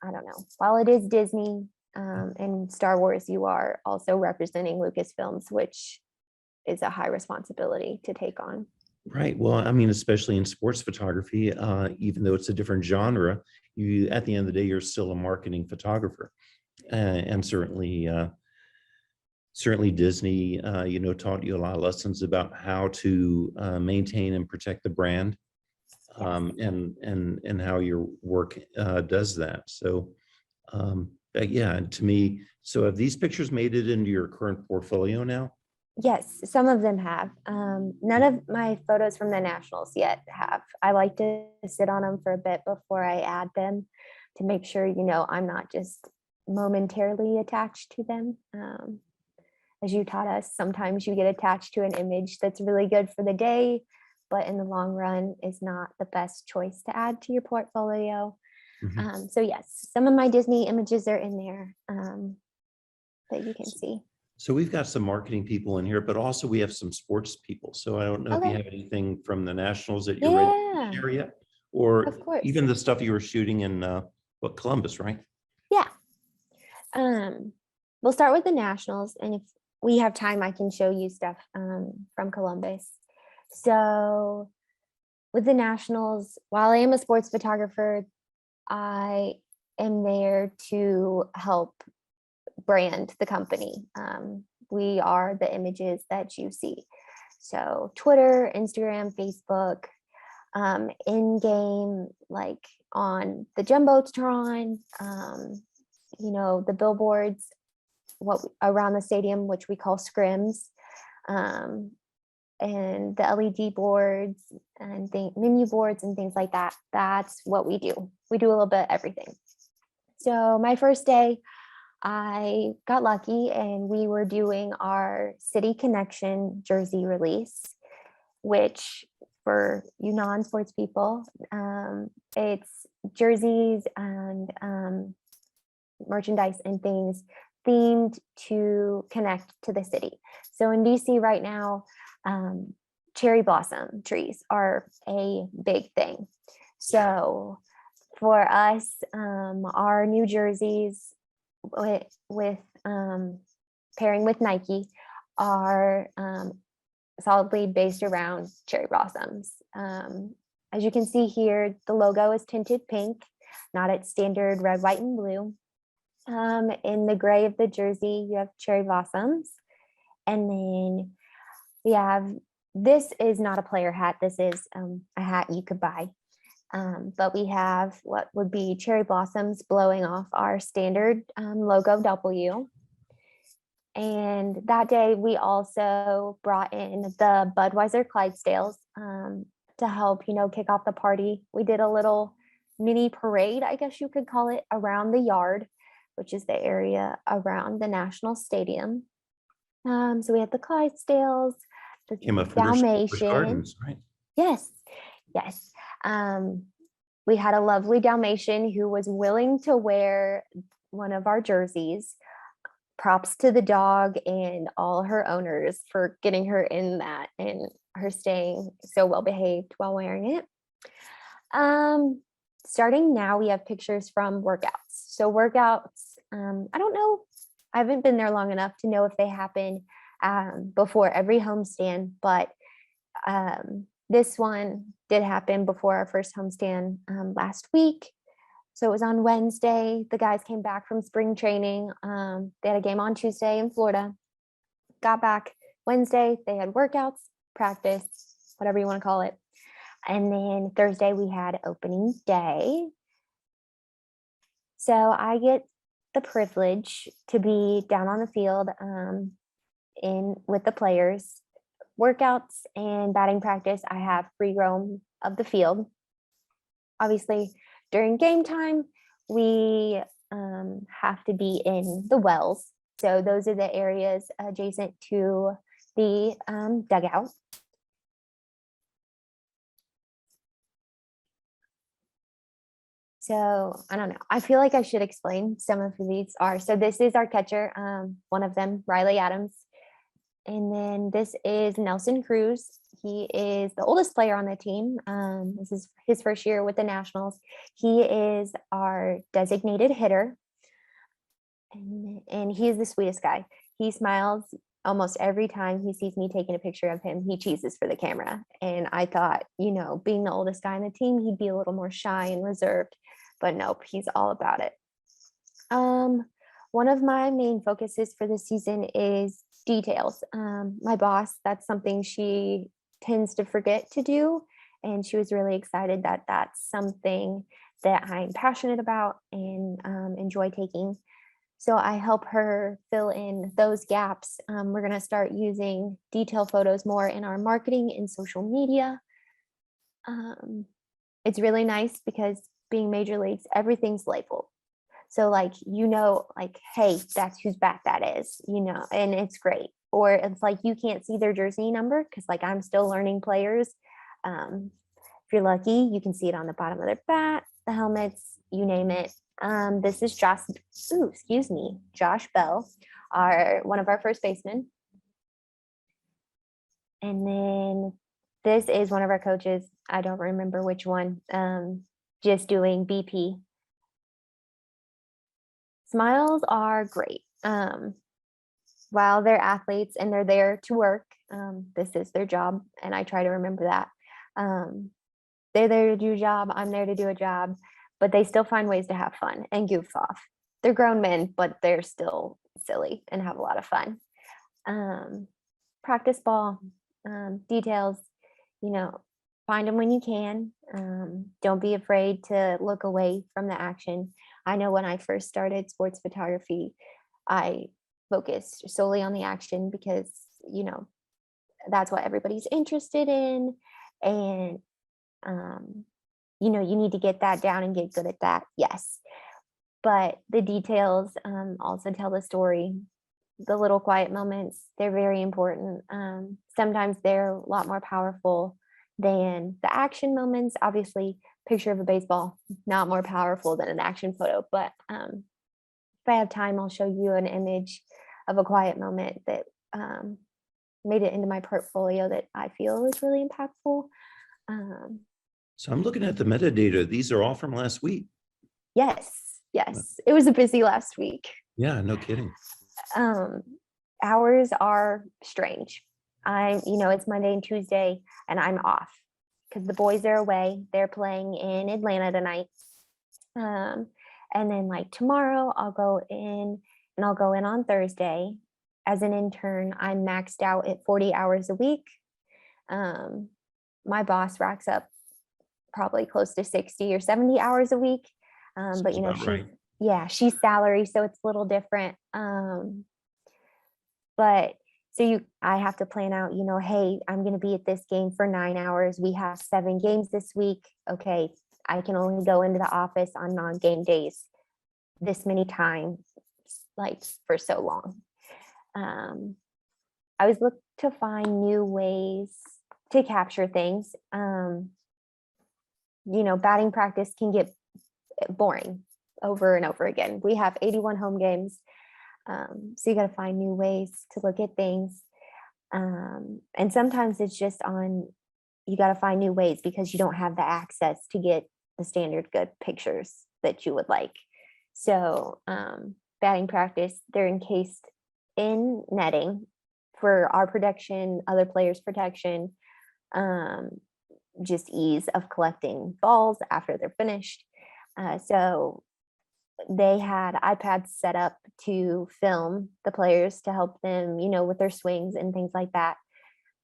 B: I don't know. While it is Disney and Star Wars, you are also representing Lucasfilms, which is a high responsibility to take on.
A: Right. Well, I mean, especially in sports photography, even though it's a different genre, at the end of the day, you're still a marketing photographer. And certainly Disney, taught you a lot of lessons about how to maintain and protect the brand, and how your work does that. So, yeah, to me, so have these pictures made it into your current portfolio now?
B: Yes, some of them have. None of my photos from the Nationals yet have. I like to sit on them for a bit before I add them to make sure, I'm not just momentarily attached to them. As you taught us, sometimes you get attached to an image that's really good for the day, but in the long run is not the best choice to add to your portfolio.
A: Mm-hmm.
B: So yes, some of my Disney images are in there that you can see.
A: So we've got some marketing people in here, but also we have some sports people. So I don't know if you have anything from the Nationals that you're ready to share yet, or
B: of course,
A: even the stuff you were shooting in Columbus, right?
B: Yeah. We'll start with the Nationals, and if we have time, I can show you stuff from Columbus. So with the Nationals, while I am a sports photographer, I am there to help brand the company. We are the images that you see. So Twitter, Instagram, Facebook, in-game, like on the Jumbotron, the billboards, around the stadium, which we call scrims, and the LED boards and menu boards and things like that. That's what we do. We do a little bit of everything. So my first day, I got lucky and we were doing our City Connection jersey release, which for you non-sports people, it's jerseys and merchandise and things themed to connect to the city. So in DC right now, cherry blossom trees are a big thing. So for us, our new jerseys with pairing with Nike are solidly based around cherry blossoms. As you can see here, the logo is tinted pink, not its standard red, white, and blue. In the gray of the jersey, you have cherry blossoms. And then We have, this is not a player hat. This is a hat you could buy. But we have what would be cherry blossoms blowing off our standard logo W. And that day we also brought in the Budweiser Clydesdales to help, kick off the party. We did a little mini parade, I guess you could call it, around the yard, which is the area around the National Stadium. So we had the Clydesdales, the
A: Came up from Busch
B: Dalmatian.
A: Gardens, right?
B: Yes, yes. We had a lovely Dalmatian who was willing to wear one of our jerseys. Props to the dog and all her owners for getting her in that and her staying so well behaved while wearing it. Starting now, we have pictures from workouts. So workouts, I don't know, I haven't been there long enough to know if they happen before every homestand, but this one did happen before our first homestand last week. So it was on Wednesday. The guys came back from spring training. They had a game on Tuesday in Florida. Got back Wednesday. They had workouts, practice, whatever you want to call it. And then Thursday we had opening day. So I get the privilege to be down on the field with the players. Workouts and batting practice, I have free roam of the field. Obviously, during game time, we have to be in the wells. So those are the areas adjacent to the dugout. So I don't know. I feel like I should explain some of who these are. So this is our catcher, one of them, Riley Adams. And then this is Nelson Cruz. He is the oldest player on the team. This is his first year with the Nationals. He is our designated hitter. And he is the sweetest guy. He smiles almost every time he sees me taking a picture of him. He cheeses for the camera. And I thought, being the oldest guy on the team, he'd be a little more shy and reserved. But nope, he's all about it. One of my main focuses for this season is details. My boss, that's something she tends to forget to do. And she was really excited that that's something that I'm passionate about and enjoy taking. So I help her fill in those gaps. We're going to start using detail photos more in our marketing and social media. It's really nice because being major leagues, everything's labeled. So hey, that's whose bat that is, and it's great. Or it's like, you can't see their jersey number because I'm still learning players. If you're lucky, you can see it on the bottom of their bat, the helmets, you name it. This is Josh Bell, one of our first basemen. And then this is one of our coaches. I don't remember which one, just doing BP. Smiles are great. While they're athletes and they're there to work, this is their job. And I try to remember that. They're there to do a job. I'm there to do a job, but they still find ways to have fun and goof off. They're grown men, but they're still silly and have a lot of fun. Practice ball, details, find them when you can. Don't be afraid to look away from the action. I know when I first started sports photography, I focused solely on the action because, that's what everybody's interested in. And, you need to get that down and get good at that. Yes. But the details also tell the story. The little quiet moments, they're very important. Sometimes they're a lot more powerful than the action moments. Obviously, picture of a baseball, not more powerful than an action photo. But if I have time, I'll show you an image of a quiet moment that made it into my portfolio that I feel is really impactful.
A: So I'm looking at the metadata. These are all from last week.
B: Yes. It was a busy last week.
A: Yeah, no kidding.
B: Hours are strange. It's Monday and Tuesday and I'm off because the boys are away. They're playing in Atlanta tonight. And then tomorrow I'll go in on Thursday as an intern, I'm maxed out at 40 hours a week. My boss racks up probably close to 60 or 70 hours a week. But
A: Sounds
B: you know,
A: about right.
B: she's salary, so it's a little different. But so I have to plan out, you know, hey, I'm going to be at this game for 9 hours. We have 7 games this week. Okay, I can only go into the office on non-game days this many times, like for so long. I was looking to find new ways to capture things. You know, batting practice can get boring over and over again. We have 81 home games. So you got to find new ways to look at things. And sometimes it's just you got to find new ways because you don't have the access to get the standard good pictures that you would like. So batting practice, they're encased in netting for our protection, other players' protection, just ease of collecting balls after they're finished. So they had iPads set up to film the players to help them, you know, with their swings and things like that.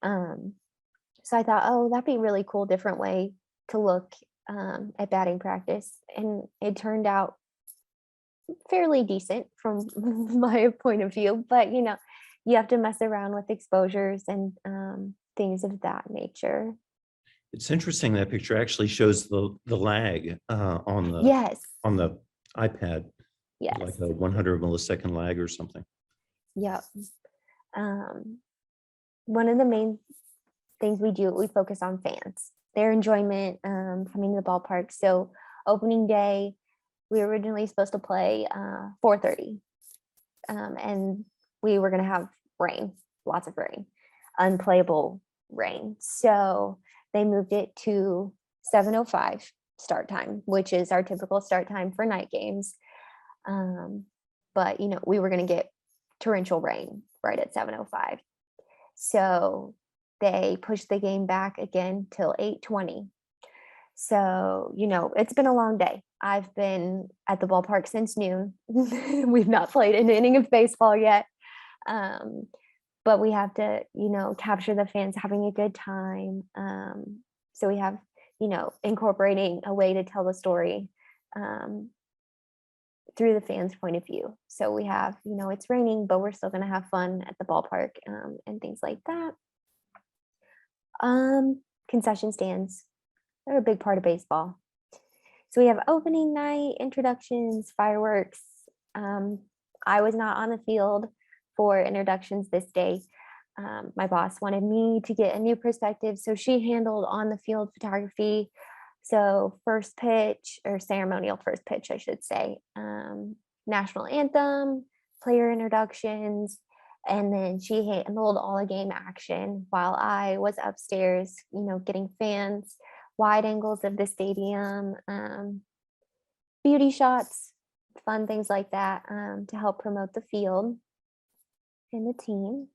B: So I thought, oh, that'd be a really cool, different way to look at batting practice. And it turned out fairly decent from my point of view, but you know, you have to mess around with exposures and things of that nature.
A: It's interesting that picture actually shows the lag on the
B: Yes.
A: on the iPad,
B: Yes.
A: like a 100 millisecond lag or something.
B: Yep. One of the main things we focus on fans, their enjoyment coming to the ballpark. So opening day, we were originally supposed to play 4:30, and we were going to have rain, lots of rain, unplayable rain. So they moved it to 7:05 start time, which is our typical start time for night games. But you know, we were going to get torrential rain right at 7:05. So they pushed the game back again till 8:20. So, you know, it's been a long day. I've been at the ballpark since noon. We've not played an inning of baseball yet. But we have to, you know, capture the fans having a good time. So we have, you know, incorporating a way to tell the story through the fans' point of view. So we have, you know, it's raining, but we're still going to have fun at the ballpark and things like that. Concession stands, they're a big part of baseball. So we have opening night, introductions, fireworks. I was not on the field for introductions this day. My boss wanted me to get a new perspective, so she handled on the field photography. So first pitch, or ceremonial first pitch, I should say, national anthem, player introductions, and then she handled all the game action while I was upstairs, you know, getting fans, wide angles of the stadium, beauty shots, fun things like that to help promote the field and the team.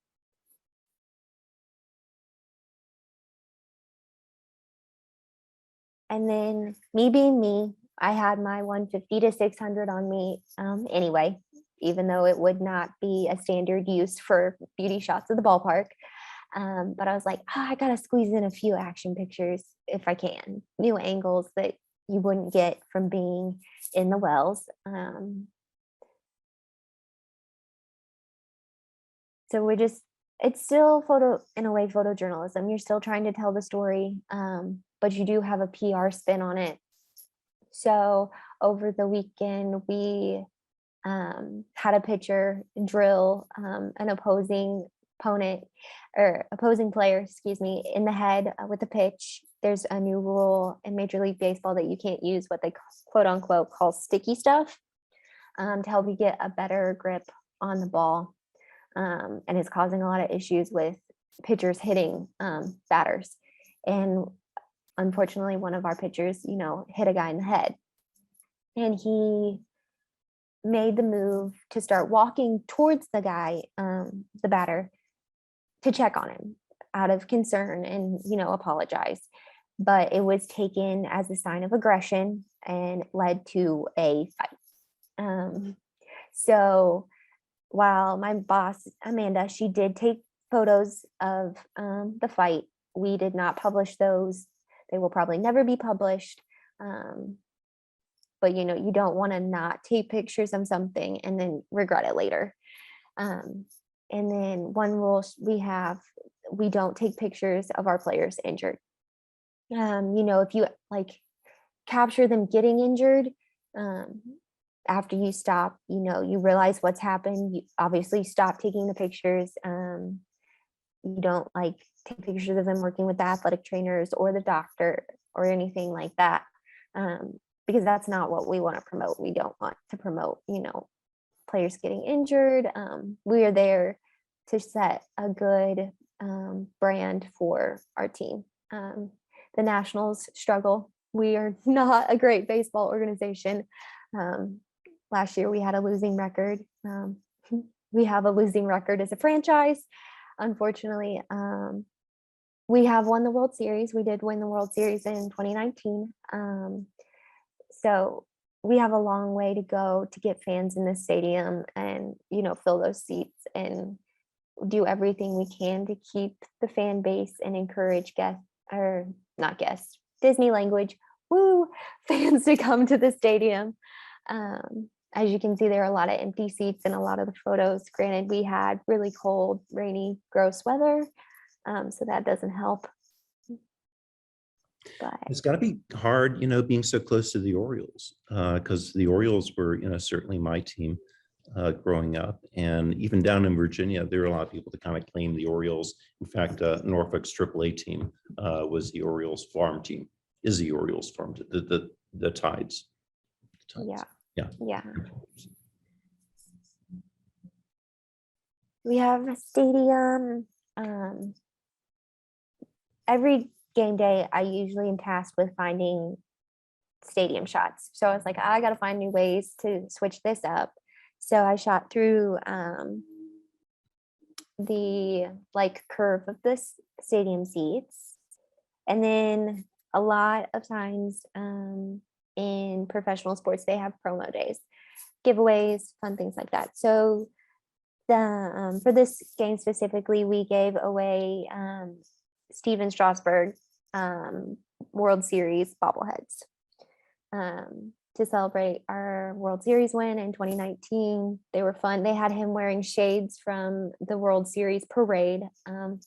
B: And then me being me, I had my 150 to 600 on me anyway, even though it would not be a standard use for beauty shots of the ballpark. But I was like, I gotta squeeze in a few action pictures if I can, new angles that you wouldn't get from being in the wells. So it's still in a way, photojournalism. You're still trying to tell the story, but you do have a PR spin on it. So over the weekend, we had a pitcher drill an opposing player, excuse me, in the head with a pitch. There's a new rule in Major League Baseball that you can't use what they quote unquote call sticky stuff to help you get a better grip on the ball. And it's causing a lot of issues with pitchers hitting batters. And unfortunately, one of our pitchers, you know, hit a guy in the head. And he made the move to start walking towards the guy, the batter, to check on him out of concern and, you know, apologize. But it was taken as a sign of aggression and led to a fight. So while my boss, Amanda, she did take photos of the fight. We did not publish those. They will probably never be published. But you don't want to not take pictures of something and then regret it later. And then one rule we don't take pictures of our players injured. If you like capture them getting injured, after you stop, you realize what's happened, you obviously stop taking the pictures. You don't like take pictures of them working with the athletic trainers or the doctor or anything like that, because that's not what we want to promote. We don't want to promote, players getting injured. We are there to set a good brand for our team. The Nationals struggle. We are not a great baseball organization. Last year we had a losing record. We have a losing record as a franchise. Unfortunately, we have won the World Series. We did win the World Series in 2019. So we have a long way to go to get fans in the stadium and, fill those seats and do everything we can to keep the fan base and encourage Disney language, woo, fans to come to the stadium. As you can see, there are a lot of empty seats in a lot of the photos. Granted, we had really cold, rainy, gross weather, so that doesn't help. But
A: It's got to be hard, being so close to the Orioles, because the Orioles were, certainly my team growing up. And even down in Virginia, there were a lot of people that kind of claim the Orioles. In fact, Norfolk's AAA team was the Orioles farm team, is the Orioles farm, the Tides.
B: yeah.
A: Yeah.
B: We have a stadium. Every game day, I usually am tasked with finding stadium shots. So I was like, I got to find new ways to switch this up. So I shot through the curve of this stadium seats. And then a lot of times in professional sports, they have promo days, giveaways, fun things like that. So for this game specifically, we gave away Steven Strasburg World Series bobbleheads to celebrate our World Series win in 2019. They were fun. They had him wearing shades from the World Series parade and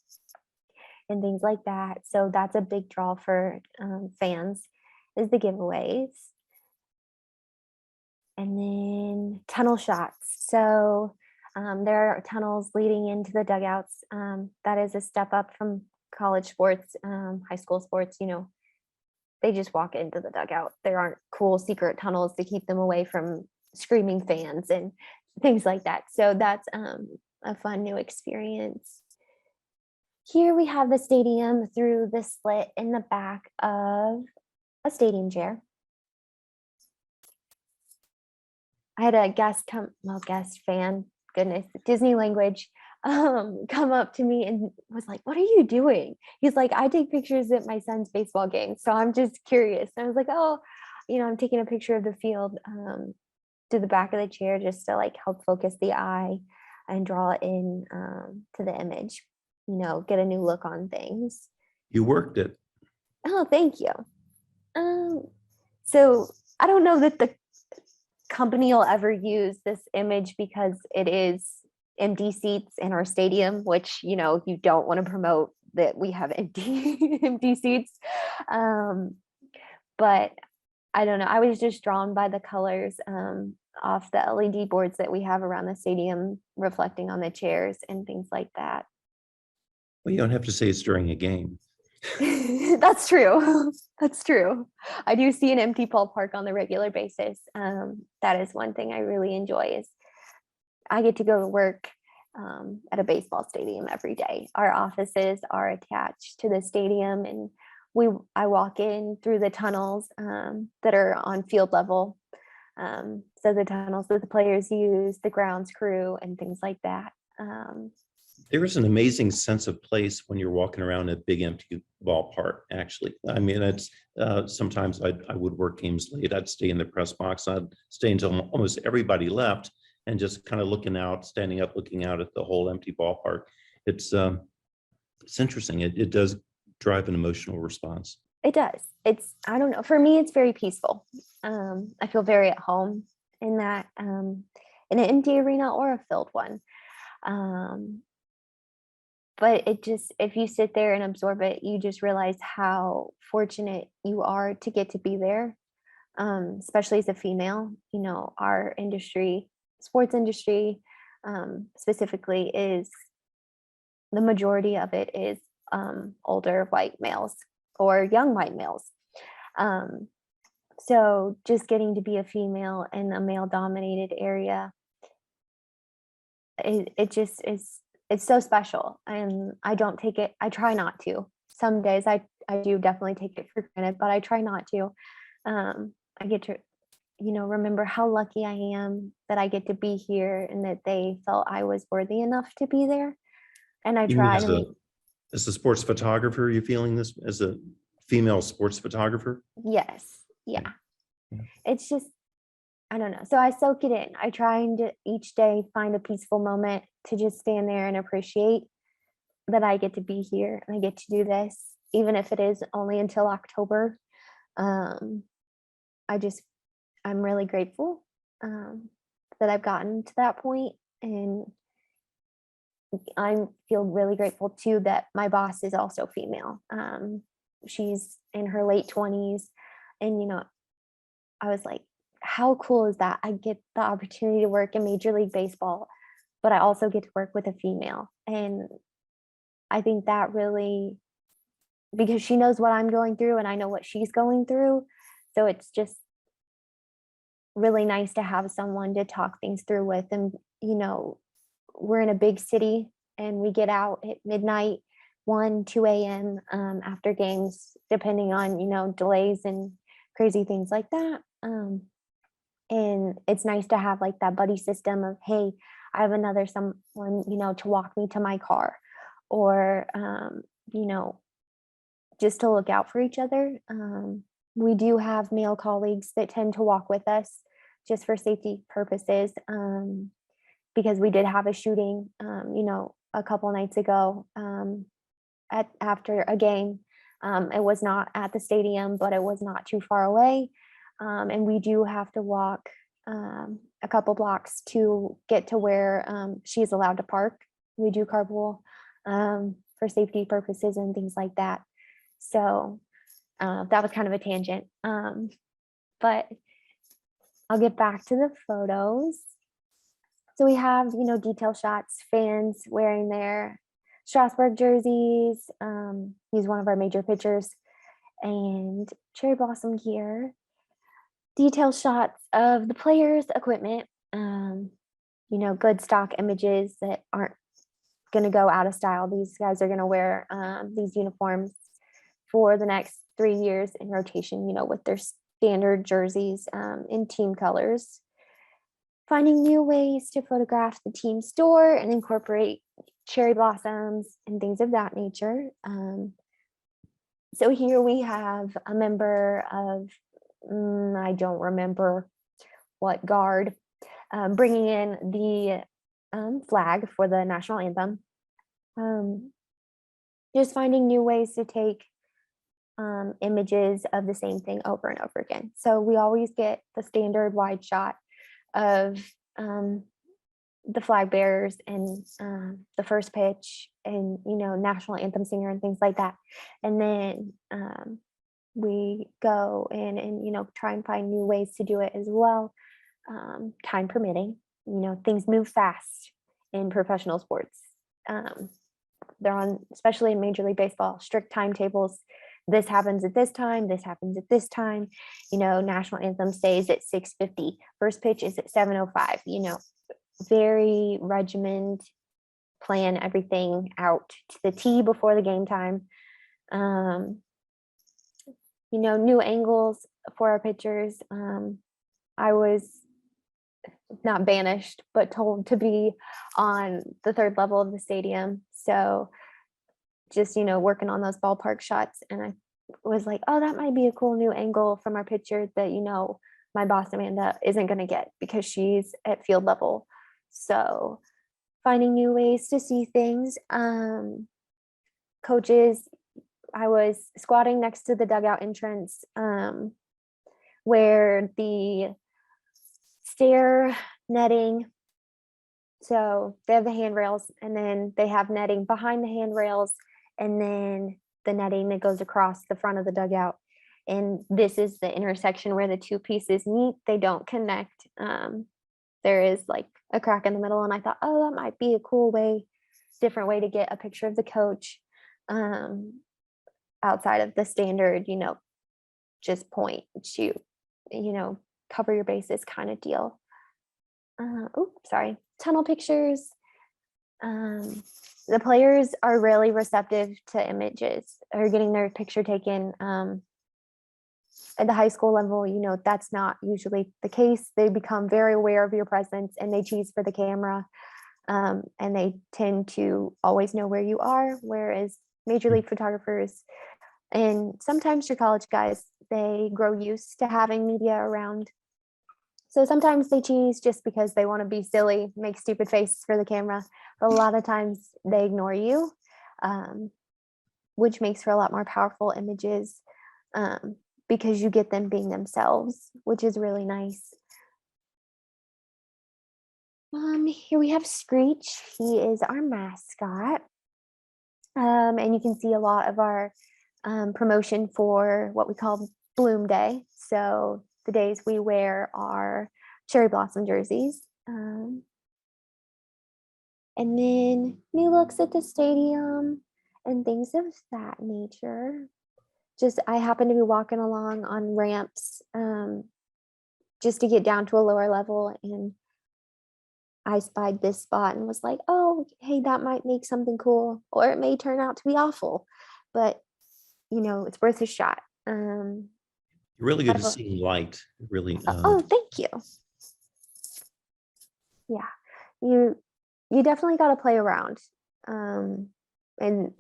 B: things like that. So that's a big draw for fans, is the giveaways. And then tunnel shots. So there are tunnels leading into the dugouts. That is a step up from college sports, high school sports. They just walk into the dugout. There aren't cool secret tunnels to keep them away from screaming fans and things like that. So that's a fun new experience. Here we have the stadium through the slit in the back of a stadium chair. I had a guest fan, goodness, Disney language, come up to me and was like, "What are you doing?" He's like, "I take pictures at my son's baseball game, so I'm just curious." And I was like, "Oh, I'm taking a picture of the field to the back of the chair just to help focus the eye and draw it in to the image, get a new look on things."
A: You worked it.
B: Oh, thank you. So I don't know that the company will ever use this image because it is empty seats in our stadium, which you don't want to promote that we have empty seats. But I don't know. I was just drawn by the colors off the LED boards that we have around the stadium, reflecting on the chairs and things like that.
A: Well, you don't have to say it's during a game.
B: That's true. That's true. I do see an empty ballpark on the regular basis. That is one thing I really enjoy is I get to go to work at a baseball stadium every day. Our offices are attached to the stadium, and I walk in through the tunnels that are on field level. So the tunnels that the players use, the grounds crew, and things like that.
A: There is an amazing sense of place when you're walking around a big empty ballpark, actually. I mean, it's sometimes I would work games late. I'd stay in the press box. I'd stay until almost everybody left. and just kind of looking out, standing up, looking out at the whole empty ballpark. It's interesting. It does drive an emotional response.
B: It does. I don't know. For me, it's very peaceful. I feel very at home in that, in an empty arena or a filled one. But if you sit there and absorb it, you just realize how fortunate you are to get to be there. Especially as a female, our industry, sports industry, specifically, is the majority of it is older white males or young white males. So just getting to be a female in a male dominated area, it just is, it's so special. And I don't take it, I try not to. Some days I do definitely take it for granted, but I try not to. I get to, remember how lucky I am that I get to be here and that they felt I was worthy enough to be there. And I
A: You mean
B: try to make,
A: as a sports photographer, are you feeling this as a female sports photographer?
B: yes, yeah.
A: Yeah.
B: It's just, I don't know. So I soak it in. I try and each day find a peaceful moment to just stand there and appreciate that I get to be here and I get to do this, even if it is only until October. I'm really grateful that I've gotten to that point, and I feel really grateful too that my boss is also female. She's in her late 20s, and I was like, how cool is that? I get the opportunity to work in Major League Baseball, but I also get to work with a female. And I think that really, because she knows what I'm going through and I know what she's going through. So it's just really nice to have someone to talk things through with. And, we're in a big city and we get out at midnight, 1, 2 a.m. After games, depending on, delays and crazy things like that. And it's nice to have like that buddy system of, hey, I have someone, to walk me to my car, or, just to look out for each other. We do have male colleagues that tend to walk with us just for safety purposes, because we did have a shooting, a couple nights ago after a game. It was not at the stadium, but it was not too far away. And we do have to walk a couple blocks to get to where she's allowed to park. We do carpool for safety purposes and things like that. So that was kind of a tangent. But I'll get back to the photos. So we have, detail shots, fans wearing their Strasburg jerseys. He's one of our major pitchers, and cherry blossom gear. Detail shots of the players' equipment, good stock images that aren't going to go out of style. These guys are going to wear these uniforms for the next 3 years in rotation, with their standard jerseys in team colors. Finding new ways to photograph the team store and incorporate cherry blossoms and things of that nature. So here we have a member of, I don't remember what guard, bringing in the flag for the national anthem. Just finding new ways to take images of the same thing over and over again. So we always get the standard wide shot of the flag bearers and the first pitch and national anthem singer and things like that. And then we go in and try and find new ways to do it as well, time permitting. Things move fast in professional sports. They're on, especially in Major League Baseball, strict timetables. This happens at this time, this happens at this time. National anthem stays at 6:50. First pitch is at 7:05. Very regimented, plan everything out to the T before the game time. New angles for our pitchers. I was not banished, but told to be on the third level of the stadium. So just, working on those ballpark shots. And I was like, oh, that might be a cool new angle from our pitcher that, my boss Amanda isn't going to get because she's at field level. So finding new ways to see things. Coaches, I was squatting next to the dugout entrance, where the stair netting, so they have the handrails and then they have netting behind the handrails and then the netting that goes across the front of the dugout. And this is the intersection where the two pieces meet. They don't connect. There is like a crack in the middle. And I thought, oh, that might be a cool way, different way to get a picture of the coach, outside of the standard, just point, shoot, cover your bases kind of deal. Sorry. Tunnel pictures. The players are really receptive to images or getting their picture taken. At the high school level, that's not usually the case. They become very aware of your presence and they cheese for the camera. And they tend to always know where you are, whereas major league photographers and sometimes your college guys, they grow used to having media around. So sometimes they cheese just because they want to be silly, make stupid faces for the camera. But a lot of times they ignore you, which makes for a lot more powerful images, because you get them being themselves, which is really nice. Here we have Screech. He is our mascot. And you can see a lot of our promotion for what we call Bloom Day. So the days we wear our cherry blossom jerseys. And then new looks at the stadium and things of that nature. Just, I happen to be walking along on ramps, just to get down to a lower level, and I spied this spot and was like, oh, hey, that might make something cool, or it may turn out to be awful, but it's worth a shot.
A: Really good to
B: I've-
A: see light, really.
B: Oh, thank you. Yeah, you definitely got to play around, in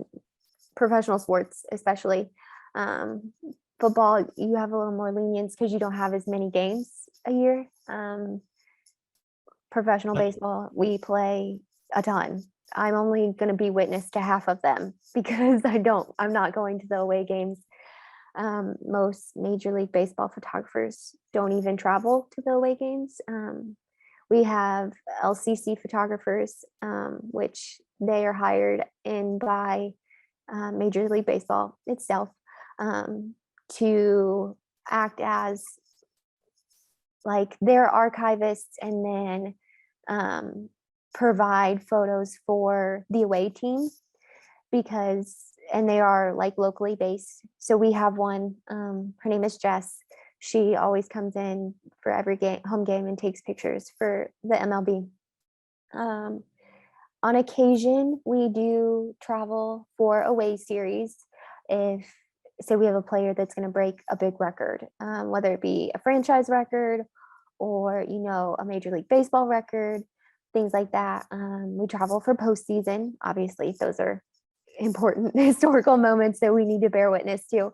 B: professional sports, especially. Football, you have a little more lenience because you don't have as many games a year. Professional baseball, we play a ton. I'm only going to be witness to half of them because I'm not going to the away games. Most Major League Baseball photographers don't even travel to the away games. We have LCC photographers, which they are hired in by Major League Baseball itself, to act as like their archivists and then provide photos for the away team, and they are like locally based. So we have one, her name is Jess. She always comes in for every home game and takes pictures for the MLB. On occasion, we do travel for away series. If, say, we have a player that's going to break a big record, whether it be a franchise record or, a Major League Baseball record, things like that. We travel for postseason. Obviously, those are important historical moments that we need to bear witness to.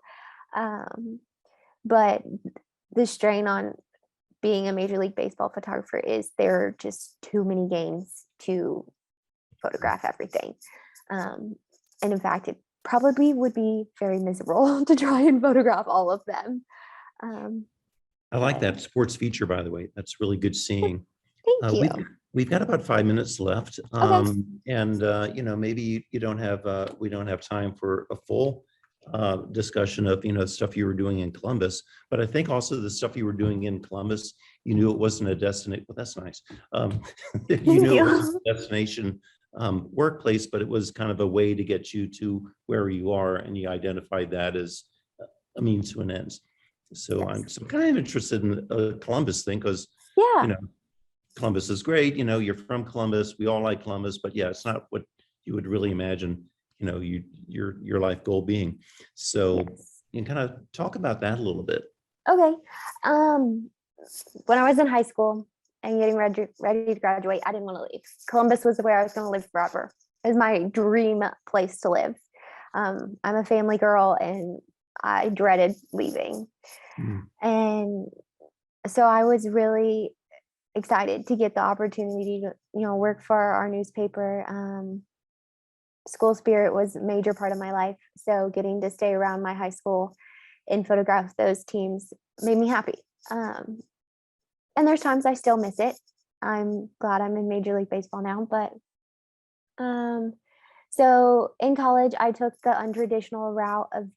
B: But the strain on being a Major League Baseball photographer is there are just too many games to photograph everything. And in fact, it probably would be very miserable to try and photograph all of them.
A: I like that sports feature, by the way. That's really good seeing.
B: Thank you.
A: We've got about 5 minutes left.
B: Okay.
A: And maybe we don't have time for a full discussion of, stuff you were doing in Columbus, but I think also the stuff you were doing in Columbus, you knew it wasn't a destination. Well, that's nice. You knew it wasn't a destination workplace, but it was kind of a way to get you to where you are, and you identified that as a means to an end. So
B: Yes.
A: I'm kind of interested in the Columbus thing, because
B: Yeah.
A: Columbus is great. You're from Columbus. We all like Columbus, but yeah, it's not what you would really imagine, your life goal being. So
B: Yes.
A: you can kind of talk about that a little bit.
B: Okay. When I was in high school and getting ready to graduate, I didn't want to leave. Columbus was where I was going to live forever. It was my dream place to live. I'm a family girl and I dreaded leaving.
A: Mm.
B: And so I was really excited to get the opportunity to, work for our newspaper. School spirit was a major part of my life. So getting to stay around my high school and photograph those teams made me happy. And there's times I still miss it. I'm glad I'm in Major League Baseball now, but so in college, I took the untraditional route of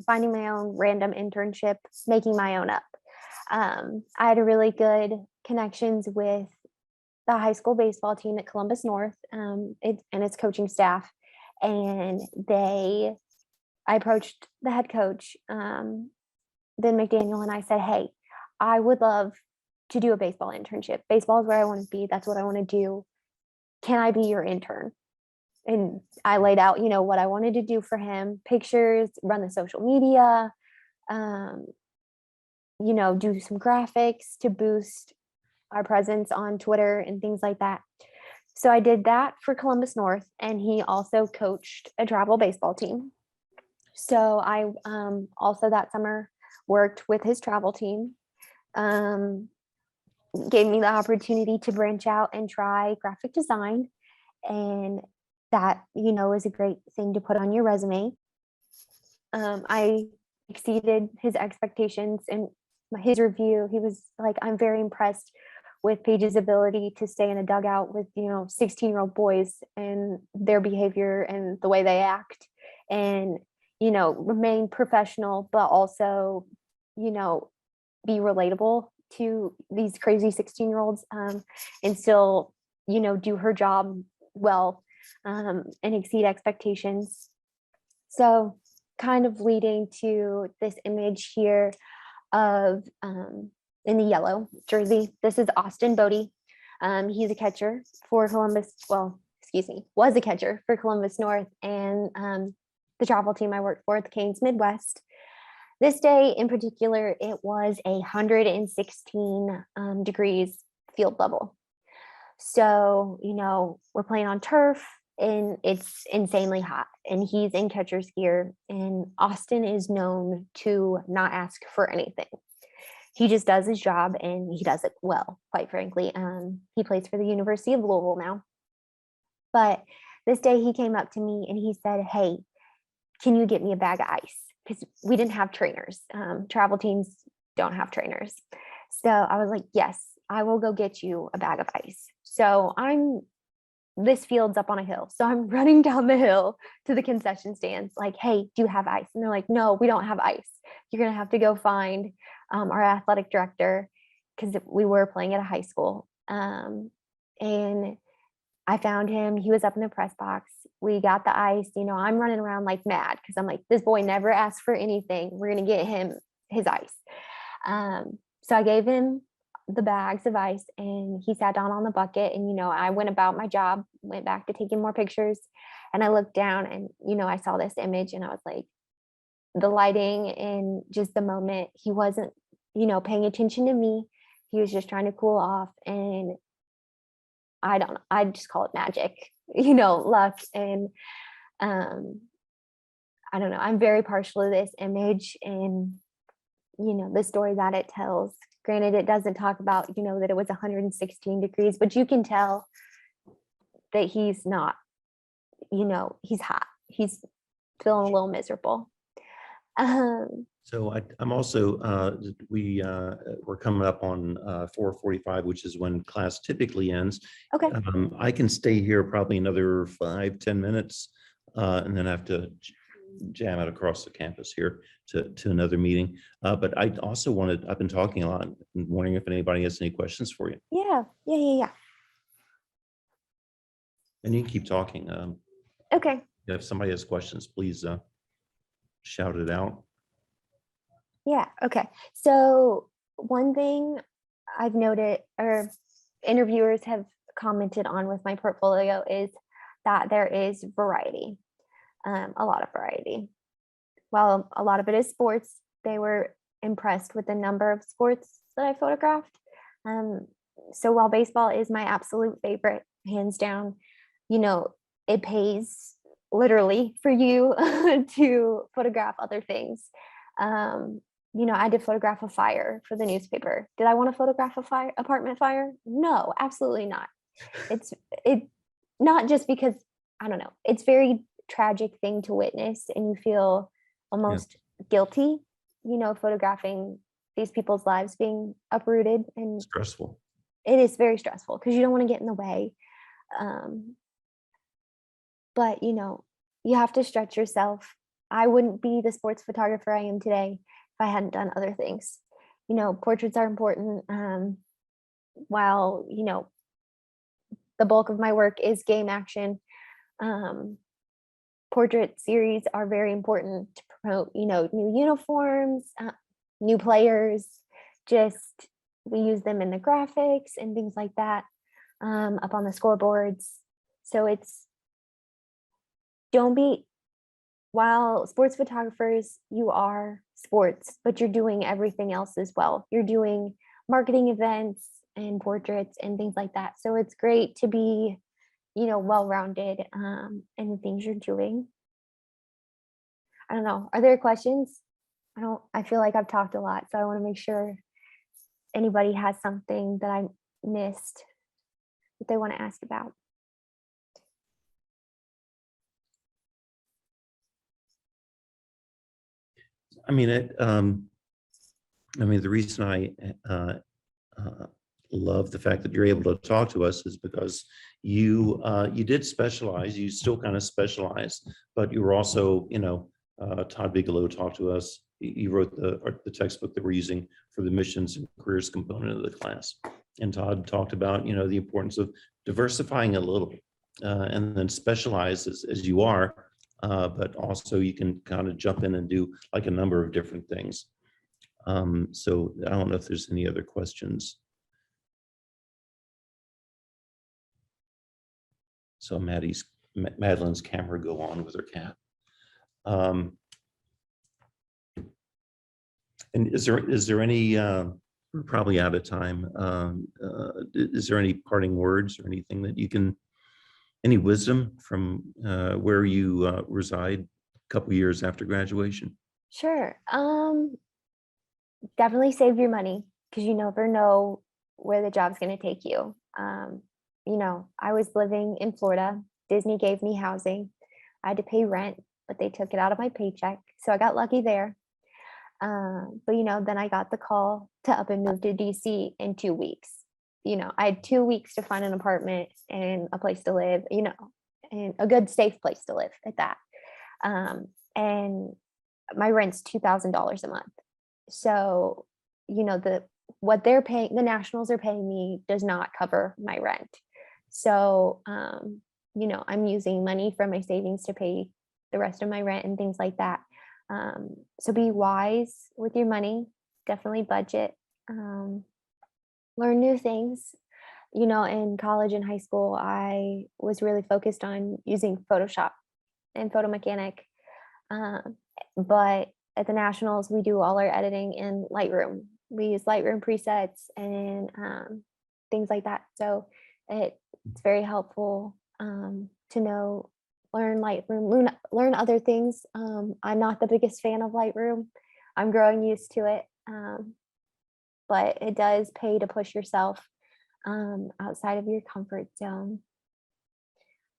B: finding my own random internship, making my own up. I had a really good connections with the high school baseball team at Columbus North, and its coaching staff. And I approached the head coach, Ben McDaniel, and I said, hey, I would love to do a baseball internship. Baseball is where I want to be. That's what I want to do. Can I be your intern? And I laid out, what I wanted to do for him, pictures, run the social media, do some graphics to boost our presence on Twitter and things like that. So I did that for Columbus North, and he also coached a travel baseball team. So I also that summer worked with his travel team, gave me the opportunity to branch out and try graphic design. And that, is a great thing to put on your resume. I exceeded his expectations and his review. He was like, I'm very impressed with Paige's ability to stay in a dugout with, 16-year-old boys and their behavior and the way they act and, remain professional, but also, be relatable to these crazy 16-year-olds and still, do her job well and exceed expectations. So kind of leading to this image here of in the yellow jersey. This is Austin Bodie. He's a catcher for Columbus. Well, excuse me, was a catcher for Columbus North and the travel team I worked for, the Canes Midwest. This day in particular, it was 116 degrees field level. So, we're playing on turf and it's insanely hot and he's in catcher's gear, and Austin is known to not ask for anything. He just does his job and he does it well, quite frankly. He plays for the University of Louisville now. But this day he came up to me and he said, hey, can you get me a bag of ice? Because we didn't have trainers. Travel teams don't have trainers. So I was like, yes, I will go get you a bag of ice. So this field's up on a hill. So I'm running down the hill to the concession stands like, hey, do you have ice? And they're like, no, we don't have ice. You're going to have to go find our athletic director, because we were playing at a high school. And I found him. He was up in the press box. We got the ice. I'm running around like mad because I'm like, this boy never asked for anything. We're going to get him his ice. So I gave him the bags of ice and he sat down on the bucket, and I went about my job, went back to taking more pictures, and I looked down and I saw this image and I was like, the lighting and just the moment, he wasn't paying attention to me. He was just trying to cool off, and I just call it magic, luck. And I don't know, I'm very partial to this image and the story that it tells. Granted, it doesn't talk about, that it was 116 degrees, but you can tell that he's not, he's hot. He's feeling a little miserable.
A: So I'm also, we're coming up on 4:45, which is when class typically ends.
B: Okay.
A: I can stay here probably another 5-10 minutes and then I have to jam it across the campus here to another meeting. But I also I've been talking a lot and wondering if anybody has any questions for you.
B: Yeah.
A: And you can keep talking.
B: Okay.
A: If somebody has questions, please shout it out.
B: Yeah. Okay. So one thing I've noted, or interviewers have commented on with my portfolio, is that there is variety, a lot of variety. While a lot of it is sports, they were impressed with the number of sports that I photographed. So while baseball is my absolute favorite, hands down, it pays literally for you to photograph other things. I had to photograph a fire for the newspaper. Did I want to photograph a fire, apartment fire? No, absolutely not. It not just because, I don't know, it's very tragic thing to witness and you feel almost guilty, photographing these people's lives being uprooted, and
A: Stressful.
B: it is very stressful because you don't want to get in the way. But you have to stretch yourself. I wouldn't be the sports photographer I am today if I hadn't done other things. Portraits are important. While the bulk of my work is game action, portrait series are very important to promote new uniforms, new players. Just we use them in the graphics and things like that, up on the scoreboards. So while sports photographers, you are sports, but you're doing everything else as well. You're doing marketing events and portraits and things like that. So it's great to be, well-rounded in the things you're doing. I don't know. Are there questions? I feel like I've talked a lot, so I want to make sure anybody has something that I missed that they want to ask about.
A: I mean, the reason I love the fact that you're able to talk to us is because you did specialize. You still kind of specialize, but you were also, Todd Bigelow talked to us. He wrote the textbook that we're using for the missions and careers component of the class. And Todd talked about, the importance of diversifying a little, and then specialize as you are, but also you can kind of jump in and do like a number of different things. So I don't know if there's any other questions. So Madeline's camera go on with her cat. And is there any, we're probably out of time. Is there any parting words or anything that you can, any wisdom from where you reside a couple years after graduation?
B: Sure. Definitely save your money because you never know where the job's going to take you. I was living in Florida. Disney gave me housing. I had to pay rent, but they took it out of my paycheck. So I got lucky there. But then I got the call to up and move to DC in 2 weeks. I had 2 weeks to find an apartment and a place to live, and a good, safe place to live at that. And my rent's $2,000 a month. So, what they're paying, the Nationals are paying me does not cover my rent. So, I'm using money from my savings to pay the rest of my rent and things like that. So be wise with your money, definitely budget, learn new things. In college and high school, I was really focused on using Photoshop and Photo Mechanic. But at the Nationals, we do all our editing in Lightroom. We use Lightroom presets and things like that. So it's very helpful to learn Lightroom, learn other things. I'm not the biggest fan of Lightroom. I'm growing used to it. But it does pay to push yourself outside of your comfort zone.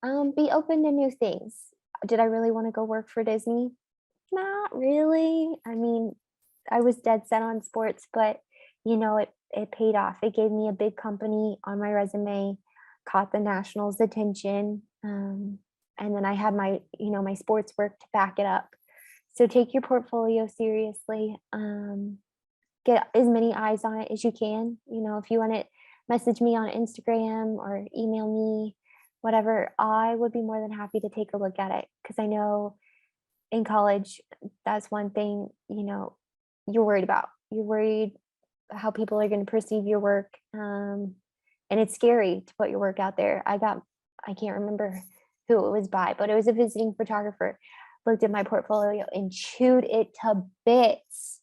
B: Be open to new things. Did I really want to go work for Disney? Not really. I mean, I was dead set on sports, but it paid off. It gave me a big company on my resume, caught the Nationals' attention. And then I had my, my sports work to back it up. So take your portfolio seriously. Get as many eyes on it as you can. If you want to message me on Instagram or email me, whatever, I would be more than happy to take a look at it. Because I know in college, that's one thing, you're worried about. You're worried how people are going to perceive your work. And it's scary to put your work out there. I can't remember who it was by, but it was a visiting photographer, looked at my portfolio and chewed it to bits.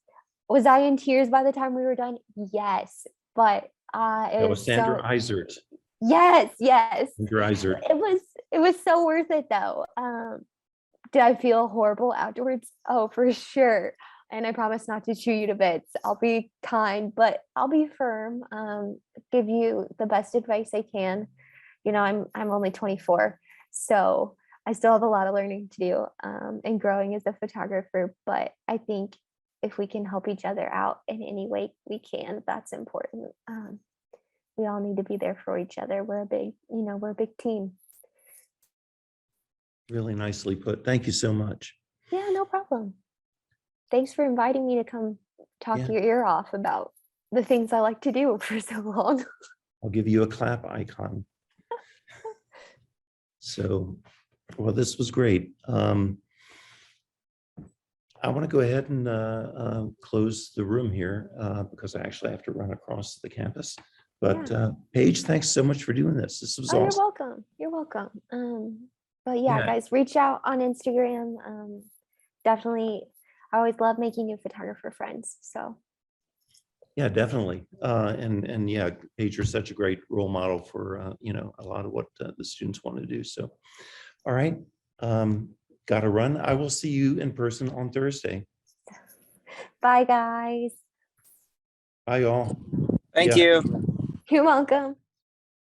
B: Was I in tears by the time we were done? Yes, but
A: That was Sandra Eisert.
B: Yes.
A: Sandra Eisert.
B: It was so worth it though. Did I feel horrible afterwards? Oh, for sure. and I promise not to chew you to bits. I'll be kind, but I'll be firm. Give you the best advice I can. You know, I'm only 24, so I still have a lot of learning to do and growing as a photographer. But I think if we can help each other out in any way we can, that's important. We all need to be there for each other. We're a big team.
A: Really nicely put. Thank you so much.
B: Yeah, no problem. Thanks for inviting me to come talk
A: Yeah.
B: your ear off about the things I like to do for so long.
A: I'll give you a clap icon. So, well, this was great. I want to go ahead and close the room here because I actually have to run across the campus. But Paige, thanks so much for doing this. This was
B: Oh,
A: awesome.
B: you're welcome. You're welcome. But yeah,
A: Yeah.
B: guys, reach out on Instagram. Definitely, I always love making new photographer friends. So
A: Yeah, definitely. And yeah, Paige, you're such a great role model for, you know, a lot of what the students want to do. So, all right. Got to run. I will see you in person on Thursday.
B: bye, guys.
A: Bye, all.
F: Thank
A: Yeah.
F: you.
B: You're welcome.